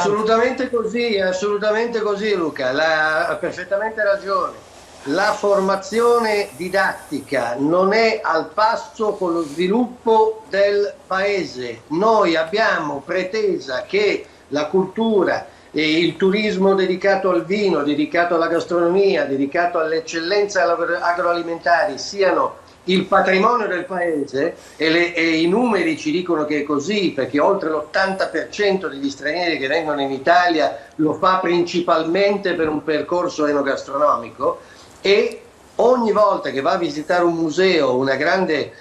assolutamente così Luca, ha perfettamente ragione. La formazione didattica non è al passo con lo sviluppo del paese. Noi abbiamo pretesa che la cultura e il turismo dedicato al vino, dedicato alla gastronomia, dedicato alle eccellenze agroalimentari siano il patrimonio del paese, e i numeri ci dicono che è così, perché oltre l'80% degli stranieri che vengono in Italia lo fa principalmente per un percorso enogastronomico, e ogni volta che va a visitare un museo, una grande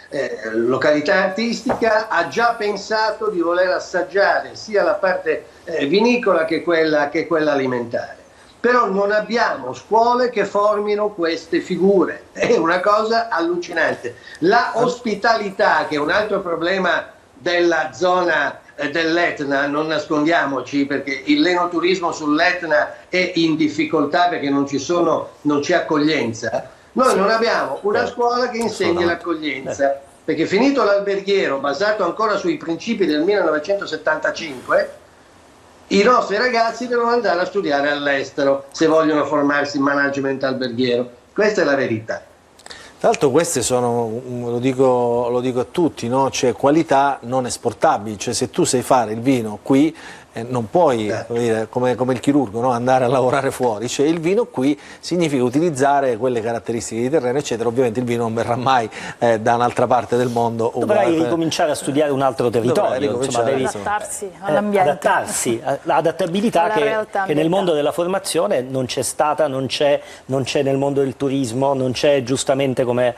località artistica, ha già pensato di voler assaggiare sia la parte vinicola che quella alimentare. Però non abbiamo scuole che formino queste figure, è una cosa allucinante. La ospitalità, che è un altro problema della zona dell'Etna, non nascondiamoci, perché l'enoturismo sull'Etna è in difficoltà perché non c'è accoglienza. Noi non abbiamo una scuola che insegni l'accoglienza, perché finito l'alberghiero, basato ancora sui principi del 1975, i nostri ragazzi devono andare a studiare all'estero se vogliono formarsi in management alberghiero. Questa è la verità. Tra l'altro queste sono, lo dico a tutti, no? Cioè, qualità non esportabili, cioè se tu sai fare il vino qui non puoi, come il chirurgo, no? Andare a lavorare fuori, cioè il vino qui significa utilizzare quelle caratteristiche di terreno, eccetera. Ovviamente il vino non verrà mai da un'altra parte del mondo. Dovrai ricominciare a studiare un altro territorio, insomma, devi adattarsi all'ambiente, adattarsi, l'adattabilità che nel mondo della formazione non c'è stata, non c'è nel mondo del turismo, non c'è giustamente come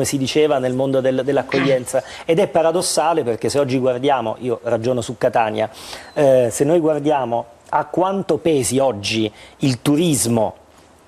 si diceva nel mondo dell'accoglienza, ed è paradossale perché se oggi guardiamo, io ragiono su Catania, se noi guardiamo a quanto pesi oggi il turismo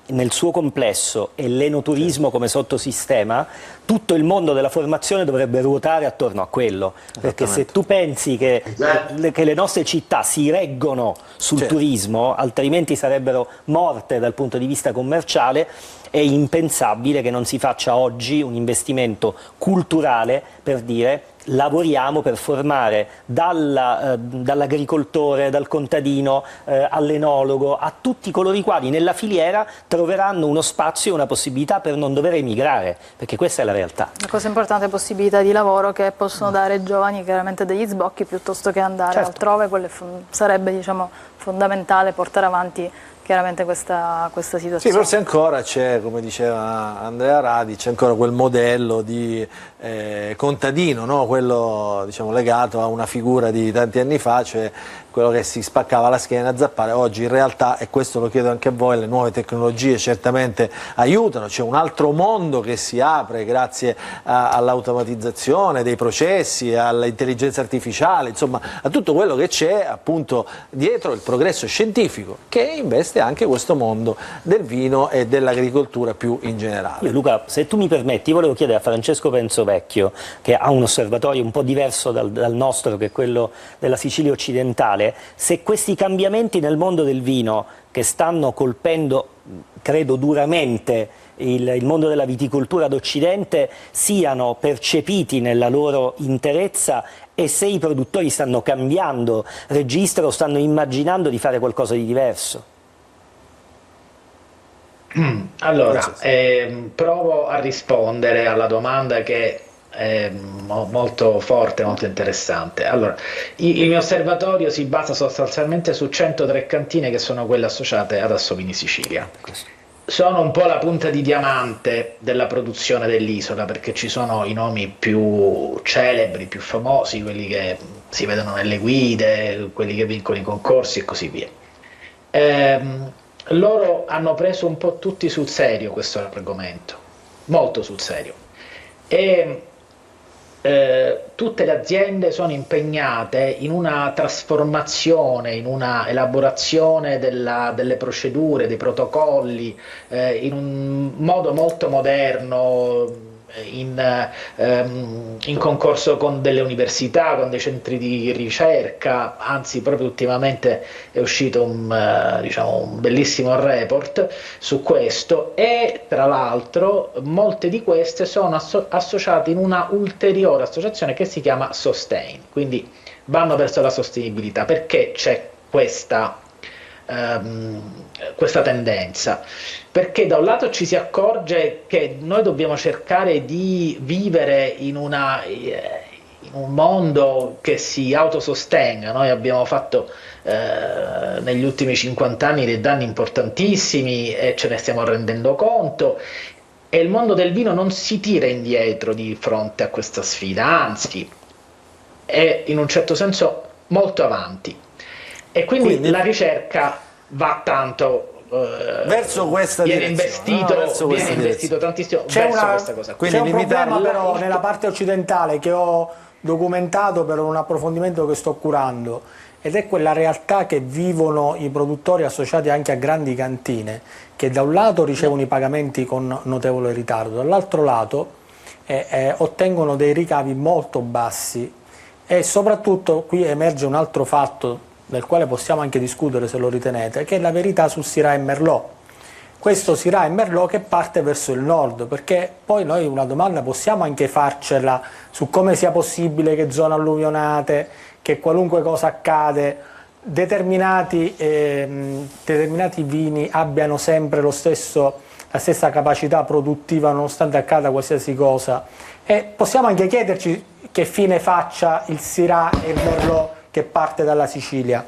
nel suo complesso e l'enoturismo come sottosistema, tutto il mondo della formazione dovrebbe ruotare attorno a quello, perché se tu pensi che le nostre città si reggono sul turismo, altrimenti sarebbero morte dal punto di vista commerciale. È impensabile che non si faccia oggi un investimento culturale per dire lavoriamo per formare dall'agricoltore, dal contadino, all'enologo, a tutti coloro i quali nella filiera troveranno uno spazio e una possibilità per non dover emigrare, perché questa è la realtà. La cosa importante è possibilità di lavoro che possono dare ai giovani, chiaramente degli sbocchi, piuttosto che andare altrove. Sarebbe, diciamo, fondamentale portare avanti chiaramente questa situazione. Sì, forse ancora c'è, come diceva Andrea Radi, c'è ancora quel modello di contadino, no? Quello, diciamo, legato a una figura di tanti anni fa, cioè quello che si spaccava la schiena a zappare. Oggi in realtà, e questo lo chiedo anche a voi, le nuove tecnologie certamente aiutano, c'è un altro mondo che si apre grazie all'automatizzazione dei processi, all'intelligenza artificiale, insomma a tutto quello che c'è appunto dietro il progresso scientifico che investe anche questo mondo del vino e dell'agricoltura più in generale. Io, Luca, se tu mi permetti, volevo chiedere a Francesco Pensovecchio, che ha un osservatorio un po' diverso dal nostro, che è quello della Sicilia occidentale, se questi cambiamenti nel mondo del vino che stanno colpendo, credo duramente, il mondo della viticoltura d'Occidente siano percepiti nella loro interezza e se i produttori stanno cambiando registro o stanno immaginando di fare qualcosa di diverso. Allora, provo a rispondere alla domanda che è molto forte, molto interessante. Allora, il mio osservatorio si basa sostanzialmente su 103 cantine che sono quelle associate ad Assovini Sicilia. Sono un po' la punta di diamante della produzione dell'isola, perché ci sono i nomi più celebri, più famosi, quelli che si vedono nelle guide, quelli che vincono i concorsi e così via. Loro hanno preso un po' tutti sul serio questo argomento, molto sul serio, e tutte le aziende sono impegnate in una trasformazione, in una elaborazione delle procedure, dei protocolli, in un modo molto moderno, in concorso con delle università, con dei centri di ricerca. Anzi, proprio ultimamente è uscito diciamo, un bellissimo report su questo, e tra l'altro molte di queste sono associate in una ulteriore associazione che si chiama Sustain, quindi vanno verso la sostenibilità. Perché c'è questa tendenza? Perché da un lato ci si accorge che noi dobbiamo cercare di vivere in un mondo che si autosostenga. Noi abbiamo fatto negli ultimi 50 anni dei danni importantissimi e ce ne stiamo rendendo conto, e il mondo del vino non si tira indietro di fronte a questa sfida, anzi è in un certo senso molto avanti, e quindi la ricerca va tanto verso questa viene direzione, investito tantissimo c'è verso questa cosa. C'è un problema però nella parte occidentale che ho documentato per un approfondimento che sto curando, ed è quella realtà che vivono i produttori associati anche a grandi cantine, che da un lato ricevono i pagamenti con notevole ritardo, dall'altro lato ottengono dei ricavi molto bassi, e soprattutto qui emerge un altro fatto del quale possiamo anche discutere se lo ritenete, che è la verità sul Syrah e Merlot. Questo Syrah e Merlot che parte verso il nord, perché poi noi una domanda possiamo anche farcela su come sia possibile che zone alluvionate, che qualunque cosa accade, determinati vini abbiano sempre la stessa capacità produttiva nonostante accada qualsiasi cosa, e possiamo anche chiederci che fine faccia il Syrah e Merlot che parte dalla Sicilia.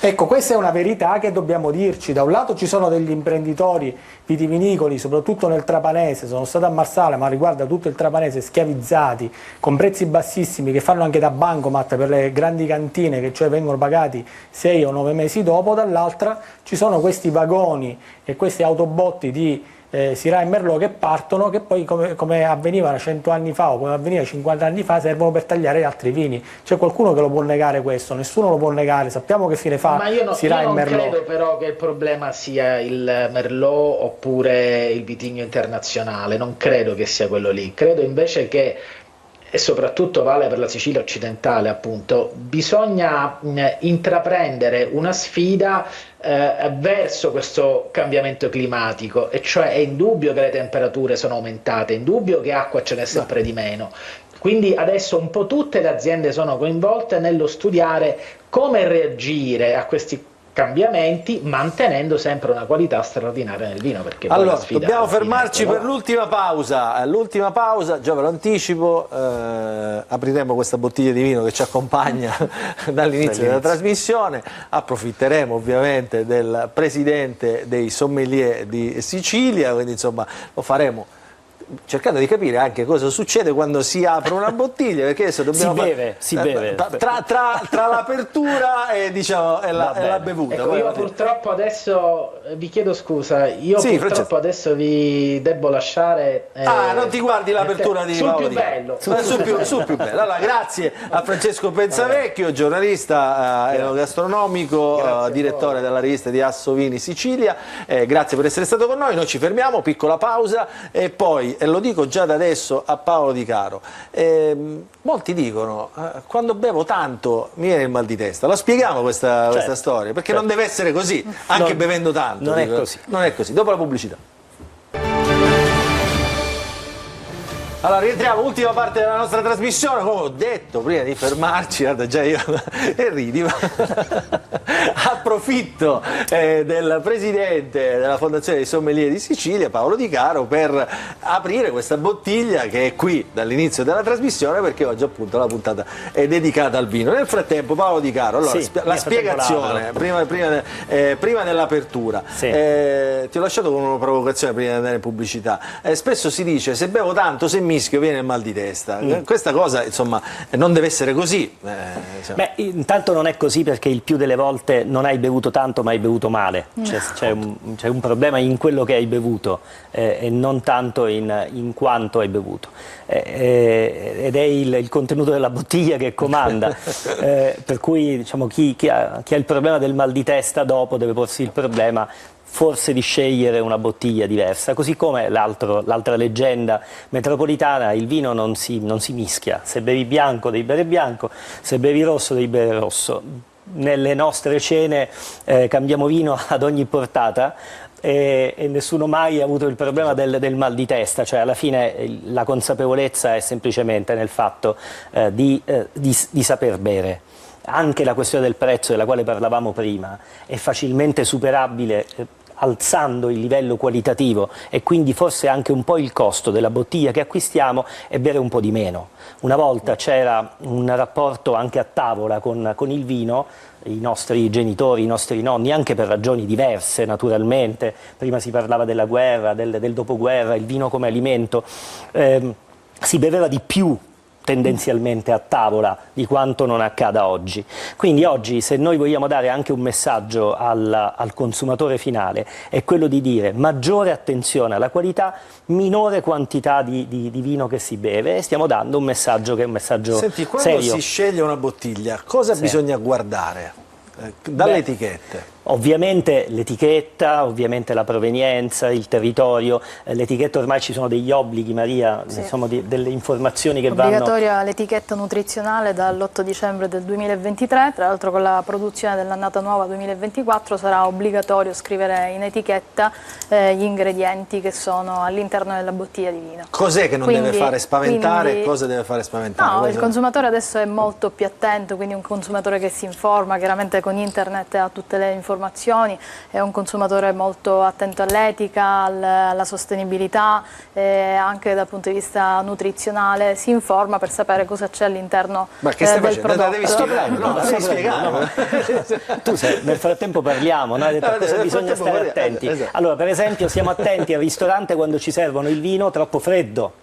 Ecco, questa è una verità che dobbiamo dirci. Da un lato ci sono degli imprenditori vitivinicoli, soprattutto nel Trapanese, sono stato a Marsala, ma riguarda tutto il Trapanese, schiavizzati, con prezzi bassissimi, che fanno anche da bancomat per le grandi cantine, che cioè vengono pagati 6 o 9 mesi dopo. Dall'altra ci sono questi vagoni e questi autobotti di Syrah e Merlot che partono, che poi come avveniva 100 anni fa o come avveniva 50 anni fa servono per tagliare altri vini. C'è qualcuno che lo può negare questo? Nessuno lo può negare, sappiamo che fine fa Syrah e Merlot. Io non credo però che il problema sia il Merlot oppure il vitigno internazionale, non credo che sia quello lì, credo invece che, e soprattutto vale per la Sicilia occidentale appunto, bisogna intraprendere una sfida verso questo cambiamento climatico, e cioè è indubbio che le temperature sono aumentate, è indubbio che acqua ce n'è sempre di meno, quindi adesso un po' tutte le aziende sono coinvolte nello studiare come reagire a questi cambiamenti mantenendo sempre una qualità straordinaria nel vino, perché poi allora la sfida dobbiamo fermarci per l'ultima pausa, già ve lo anticipo, apriremo questa bottiglia di vino che ci accompagna dall'inizio della trasmissione, approfitteremo ovviamente del presidente dei sommelier di Sicilia, quindi insomma lo faremo cercando di capire anche cosa succede quando si apre una bottiglia, perché adesso dobbiamo si beve. Tra l'apertura e, diciamo, e la bevuta. Ecco, io purtroppo adesso vi chiedo scusa, purtroppo adesso vi devo lasciare. Non ti guardi l'apertura di sul Paolo più Di Caro. bello. Sul più bello. Allora, grazie a Francesco Pensavecchio, giornalista enogastronomico, direttore della rivista di Assovini Sicilia. Grazie per essere stato con noi. Noi ci fermiamo, piccola pausa e poi, e lo dico già da adesso a Paolo Di Caro, molti dicono quando bevo tanto mi viene il mal di testa. La spieghiamo questa storia, perché non deve essere così, anche bevendo tanto. Non è così. Non è così. Dopo la pubblicità. Allora, rientriamo, ultima parte della nostra trasmissione, come ho detto prima di fermarci, guarda già io e ridi, ma approfitto del presidente della Fondazione dei Sommelier di Sicilia, Paolo Di Caro, per aprire questa bottiglia che è qui dall'inizio della trasmissione, perché oggi appunto la puntata è dedicata al vino. Nel frattempo, Paolo Di Caro, allora, la spiegazione, prima dell'apertura, ti ho lasciato con una provocazione prima di andare in pubblicità. Spesso si dice, se bevo tanto, se mischio viene il mal di testa. Questa cosa, insomma, non deve essere così. Beh, intanto non è così, perché il più delle volte non hai bevuto tanto ma hai bevuto male. C'è un problema in quello che hai bevuto e non tanto in quanto hai bevuto. Ed è il contenuto della bottiglia che comanda. Per cui, diciamo, chi ha il problema del mal di testa dopo deve porsi il problema forse di scegliere una bottiglia diversa, così come l'altra leggenda metropolitana: il vino non si mischia, se bevi bianco devi bere bianco, se bevi rosso devi bere rosso. Nelle nostre cene cambiamo vino ad ogni portata e nessuno mai ha avuto il problema del mal di testa, cioè alla fine la consapevolezza è semplicemente nel fatto di saper bere. Anche la questione del prezzo, della quale parlavamo prima, è facilmente superabile alzando il livello qualitativo e quindi forse anche un po' il costo della bottiglia che acquistiamo, e bere un po' di meno. Una volta c'era un rapporto anche a tavola con il vino, i nostri genitori, i nostri nonni, anche per ragioni diverse naturalmente. Prima si parlava della guerra, del dopoguerra, il vino come alimento, si beveva di più tendenzialmente a tavola di quanto non accada oggi. Quindi oggi, se noi vogliamo dare anche un messaggio al consumatore finale, è quello di dire maggiore attenzione alla qualità, minore quantità di vino che si beve, e stiamo dando un messaggio che è un messaggio Senti, quando serio. si sceglie una bottiglia, cosa bisogna guardare dalle etichette? Ovviamente l'etichetta, ovviamente la provenienza, il territorio. L'etichetta, ormai ci sono degli obblighi, Maria, insomma, delle informazioni che vanno... Obbligatoria l'etichetta nutrizionale dall'8 dicembre del 2023, tra l'altro con la produzione dell'annata nuova 2024 sarà obbligatorio scrivere in etichetta gli ingredienti che sono all'interno della bottiglia di vino. Cos'è che non deve fare spaventare e cosa deve fare spaventare? No, il consumatore adesso è molto più attento, quindi un consumatore che si informa, chiaramente con internet ha tutte le informazioni, è un consumatore molto attento all'etica, alla sostenibilità, anche dal punto di vista nutrizionale, si informa per sapere cosa c'è all'interno del prodotto. Devi spiegare, Tu nel frattempo parliamo, no? Hai detto cosa bisogna stare attenti. Esatto. Allora, per esempio, siamo attenti al ristorante quando ci servono il vino troppo freddo.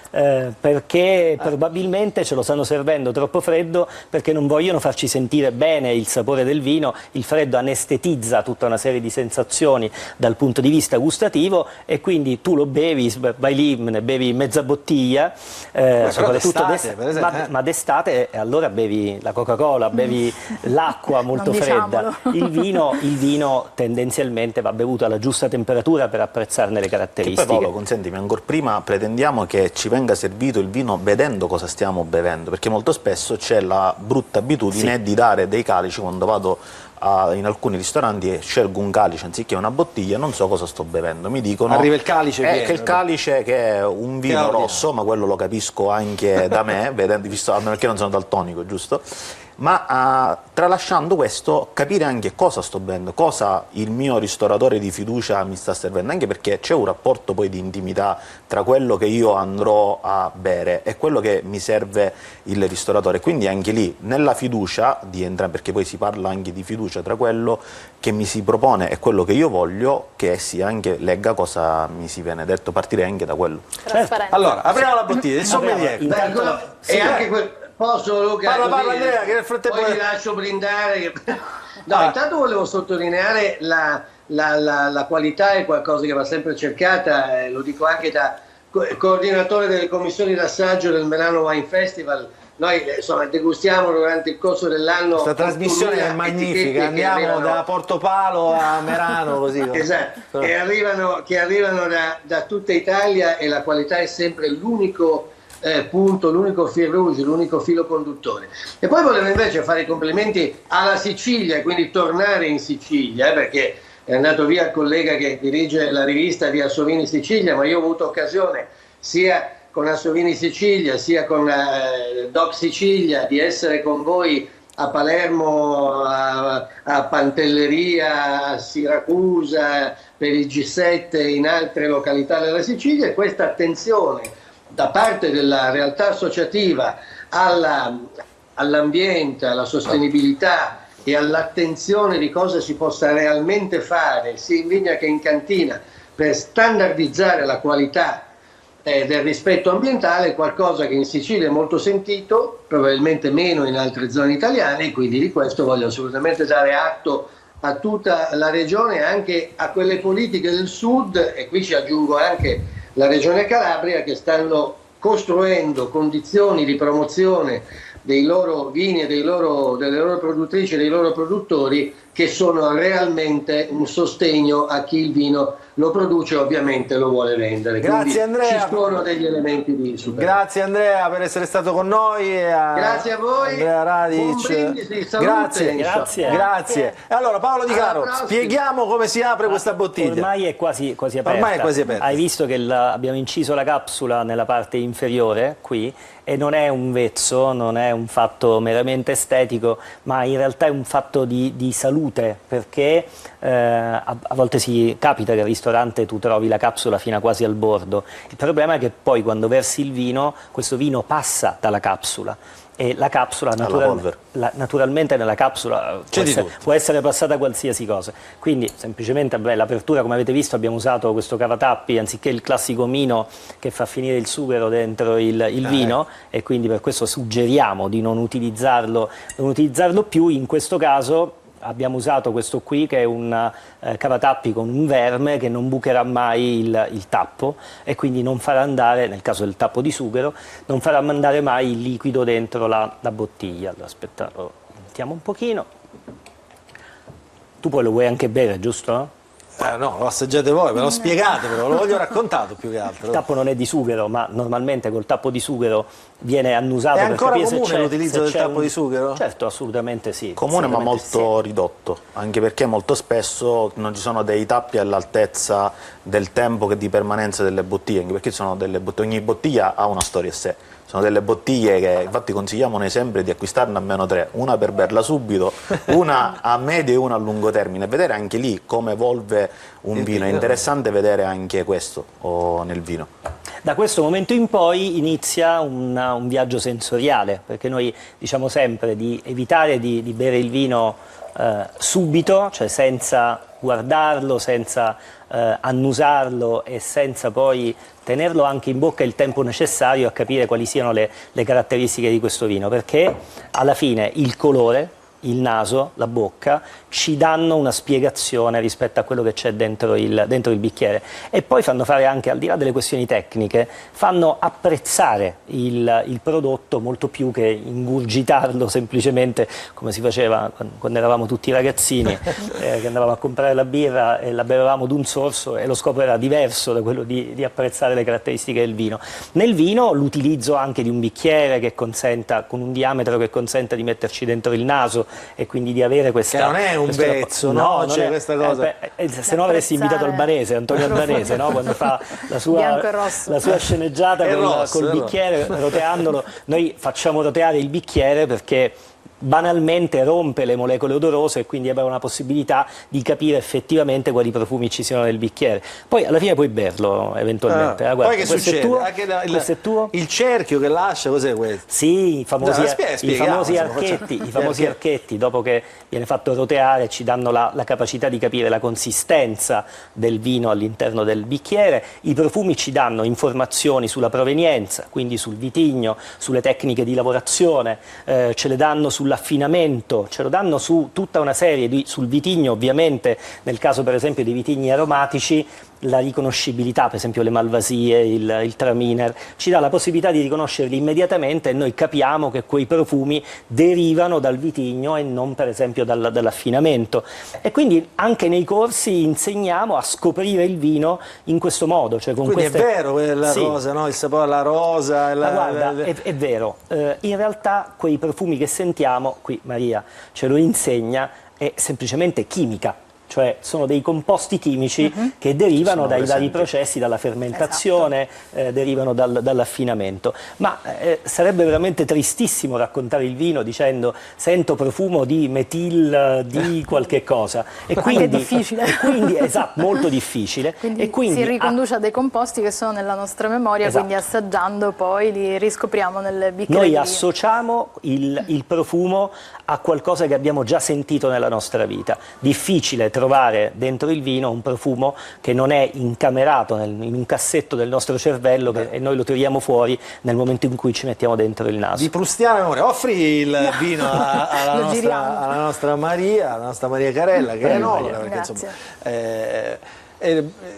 Perché probabilmente ce lo stanno servendo troppo freddo, perché non vogliono farci sentire bene il sapore del vino. Il freddo anestetizza tutta una serie di sensazioni dal punto di vista gustativo, e quindi tu lo bevi, vai lì, ne bevi mezza bottiglia, soprattutto d'estate, ma d'estate, e allora bevi la Coca-Cola, bevi l'acqua molto fredda. Il vino tendenzialmente va bevuto alla giusta temperatura per apprezzarne le caratteristiche. Che poi, Paolo, consentimi, ancora prima pretendiamo che ci venga servito il vino vedendo cosa stiamo bevendo, perché molto spesso c'è la brutta abitudine di dare dei calici. Quando vado in alcuni ristoranti e scelgo un calice anziché una bottiglia, non so cosa sto bevendo, mi dicono arriva il calice che il calice che è un vino rosso, ma quello lo capisco anche da me, vedendo, visto, perché non sono daltonico, giusto? ma tralasciando questo capire anche cosa sto bevendo, cosa il mio ristoratore di fiducia mi sta servendo, anche perché c'è un rapporto poi di intimità tra quello che io andrò a bere e quello che mi serve il ristoratore, quindi anche lì nella fiducia di entrare, perché poi si parla anche di fiducia tra quello che mi si propone e quello che io voglio, che essi anche legga cosa mi si viene detto, partirei anche da quello. Allora, apriamo la bottiglia, il sommelier. E anche posso, Luca? Parla Andrea, che nel frattempo poi ti lascio brindare. No, intanto volevo sottolineare la qualità, è qualcosa che va sempre cercata, lo dico anche da coordinatore delle commissioni d'assaggio del Merano Wine Festival. Noi insomma degustiamo durante il corso dell'anno. Questa trasmissione è magnifica, andiamo da Portopalo a Merano così. Esatto, che arrivano da tutta Italia, e la qualità è sempre l'unico punto, l'unico fil rouge, l'unico filo conduttore. E poi volevo invece fare i complimenti alla Sicilia, quindi tornare in Sicilia, perché è andato via il collega che dirige la rivista di Assovini Sicilia, ma io ho avuto occasione sia con Assovini Sicilia sia con Doc Sicilia di essere con voi a Palermo, a Pantelleria, a Siracusa, per il G7, in altre località della Sicilia, e questa attenzione da parte della realtà associativa all'ambiente, alla sostenibilità e all'attenzione di cosa si possa realmente fare sia in vigna che in cantina per standardizzare la qualità del rispetto ambientale, qualcosa che in Sicilia è molto sentito, probabilmente meno in altre zone italiane, e quindi di questo voglio assolutamente dare atto a tutta la regione, anche a quelle politiche del sud, e qui ci aggiungo anche la regione Calabria, che stanno costruendo condizioni di promozione dei loro vini e delle loro produttrici e dei loro produttori, che sono realmente un sostegno a chi il vino lo produce e ovviamente lo vuole vendere. Grazie. Quindi Andrea, ci sono degli elementi di superazione. Grazie Andrea per essere stato con noi. Grazie a voi. Andrea Radic. Buon brindisi, salute. Grazie. E allora Paolo Di Caro, spieghiamo come si apre questa bottiglia. Ormai è quasi aperta. Ormai è quasi aperta. Hai visto che abbiamo inciso la capsula nella parte inferiore qui, e non è un vezzo, non è un fatto meramente estetico, ma in realtà è un fatto di salute, perché a volte si capita che al ristorante tu trovi la capsula fino a quasi al bordo. Il problema è che poi quando versi il vino, questo vino passa dalla capsula, e la capsula naturalmente nella capsula può essere passata qualsiasi cosa, quindi semplicemente l'apertura, come avete visto, abbiamo usato questo cavatappi anziché il classico mino che fa finire il sughero dentro il vino, e quindi per questo suggeriamo di non utilizzarlo più. In questo caso abbiamo usato questo qui, che è un cavatappi con un verme che non bucherà mai il tappo, e quindi non farà andare, nel caso del tappo di sughero, non farà andare mai il liquido dentro la bottiglia. Allora, aspetta, lo mettiamo un pochino. Tu poi lo vuoi anche bere, giusto? No, lo assaggiate voi, me lo spiegate, però lo voglio raccontato più che altro. Il tappo non è di sughero, ma normalmente col tappo di sughero viene annusato. È per ancora capire comune l'utilizzo del tappo di sughero? Certo, assolutamente sì. Comune, ma molto ridotto, anche perché molto spesso non ci sono dei tappi all'altezza del tempo di permanenza delle bottiglie, anche perché sono ogni bottiglia ha una storia a sé. Sono delle bottiglie che infatti consigliamo noi sempre di acquistarne almeno 3, una per berla subito, una a medio e una a lungo termine, e vedere anche lì come evolve un vino. È interessante vedere anche questo nel vino. Da questo momento in poi inizia un viaggio sensoriale, perché noi diciamo sempre di evitare di bere il vino subito, cioè senza guardarlo, senza annusarlo e senza poi tenerlo anche in bocca il tempo necessario a capire quali siano le caratteristiche di questo vino, perché alla fine il colore, il naso, la bocca ci danno una spiegazione rispetto a quello che c'è dentro il bicchiere, e poi fanno fare anche, al di là delle questioni tecniche, fanno apprezzare il prodotto molto più che ingurgitarlo semplicemente come si faceva quando eravamo tutti ragazzini, che andavamo a comprare la birra e la bevevamo d'un sorso, e lo scopo era diverso da quello di apprezzare le caratteristiche del vino. Nel vino l'utilizzo anche di un bicchiere che consenta, con un diametro che consenta di metterci dentro il naso, e quindi di avere questa... Che non è un vezzo, no? C'è questa cosa... se no avresti invitato Antonio Albanese, no? Quando fa la sua sceneggiata col bicchiere, roteandolo. Noi facciamo roteare il bicchiere perché banalmente rompe le molecole odorose e quindi avrà una possibilità di capire effettivamente quali profumi ci siano nel bicchiere. Poi alla fine puoi berlo eventualmente. Guarda, poi che succede? Questo è tuo? Il cerchio che lascia, cos'è questo? Sì, i famosi archetti, archetti, dopo che viene fatto roteare, ci danno la capacità di capire la consistenza del vino all'interno del bicchiere. I profumi ci danno informazioni sulla provenienza, quindi sul vitigno, sulle tecniche di lavorazione, ce le danno sull'affinamento, ce lo danno su tutta una serie sul vitigno, ovviamente nel caso per esempio dei vitigni aromatici, la riconoscibilità, per esempio le malvasie, il traminer, ci dà la possibilità di riconoscerli immediatamente e noi capiamo che quei profumi derivano dal vitigno e non per esempio dall'affinamento. E quindi anche nei corsi insegniamo a scoprire il vino in questo modo. Cioè con quindi è vero quella rosa, no? Il sapore alla rosa. Ma guarda, è vero. In realtà quei profumi che sentiamo, qui Maria ce lo insegna, è semplicemente chimica. Cioè sono dei composti chimici che derivano dai vari processi, dalla fermentazione, derivano dall'affinamento. Ma sarebbe veramente tristissimo raccontare il vino dicendo sento profumo di metil di qualche cosa. E quindi, anche difficile. Esatto, molto difficile. Quindi si riconduce a dei composti che sono nella nostra memoria, quindi assaggiando poi li riscopriamo nel bicchiere. Noi associamo il profumo a qualcosa che abbiamo già sentito nella nostra vita. Difficile trovare dentro il vino un profumo che non è incamerato in un cassetto del nostro cervello e noi lo tiriamo fuori nel momento in cui ci mettiamo dentro il naso. Di prustiana memoria, offri il vino alla nostra Maria Carella, che è enorme, perché insomma,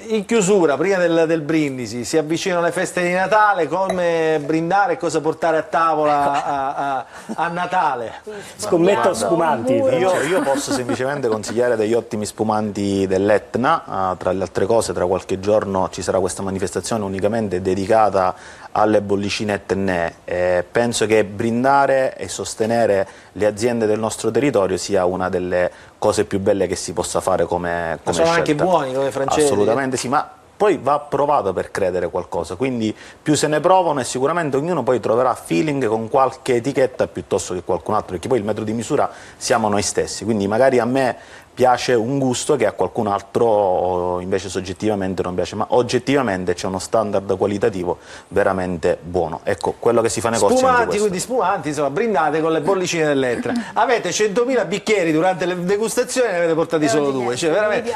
in chiusura, prima del brindisi, si avvicinano le feste di Natale, come brindare e cosa portare a tavola a Natale? Scommetto spumanti. Io posso semplicemente consigliare degli ottimi spumanti dell'Etna. Tra le altre cose, tra qualche giorno ci sarà questa manifestazione unicamente dedicata alle bollicine etnee. Penso che brindare e sostenere le aziende del nostro territorio sia una delle cose più belle che si possa fare come sono scelta. Anche buoni come francesi? Assolutamente sì, ma poi va provato per credere qualcosa, quindi più se ne provano e sicuramente ognuno poi troverà feeling con qualche etichetta piuttosto che qualcun altro, perché poi il metro di misura siamo noi stessi, quindi magari a me piace un gusto che a qualcun altro invece soggettivamente non piace, ma oggettivamente c'è uno standard qualitativo veramente buono. Ecco, quello che si fa nei corsi è questo. Quindi spumanti, insomma, brindate con le bollicine dell'Etna. Avete 100.000 bicchieri durante le degustazioni e ne avete portati solo 2, cioè veramente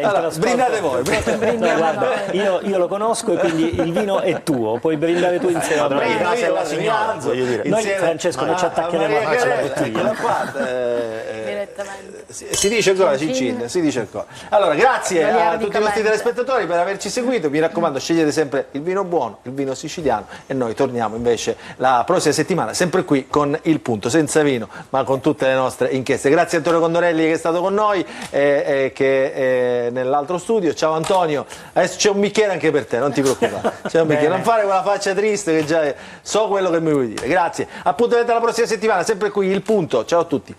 allora, brindate voi. Guarda, io lo conosco e quindi il vino è tuo, puoi brindare tu insieme a me. Noi Francesco noi ci attaccheremo a faccia la direttamente. Si dice ancora Cincin, si dice ancora. Allora, grazie a tutti i nostri telespettatori per averci seguito. Mi raccomando, scegliete sempre il vino buono, il vino siciliano, e noi torniamo invece la prossima settimana, sempre qui con Il Punto, senza vino, ma con tutte le nostre inchieste. Grazie a Antonio Condorelli che è stato con noi, che è nell'altro studio. Ciao Antonio, adesso c'è un bicchiere anche per te, non ti preoccupare. C'è un bicchiere, non fare quella faccia triste che già so quello che mi vuoi dire. Grazie, appuntamento alla prossima settimana, sempre qui Il Punto. Ciao a tutti.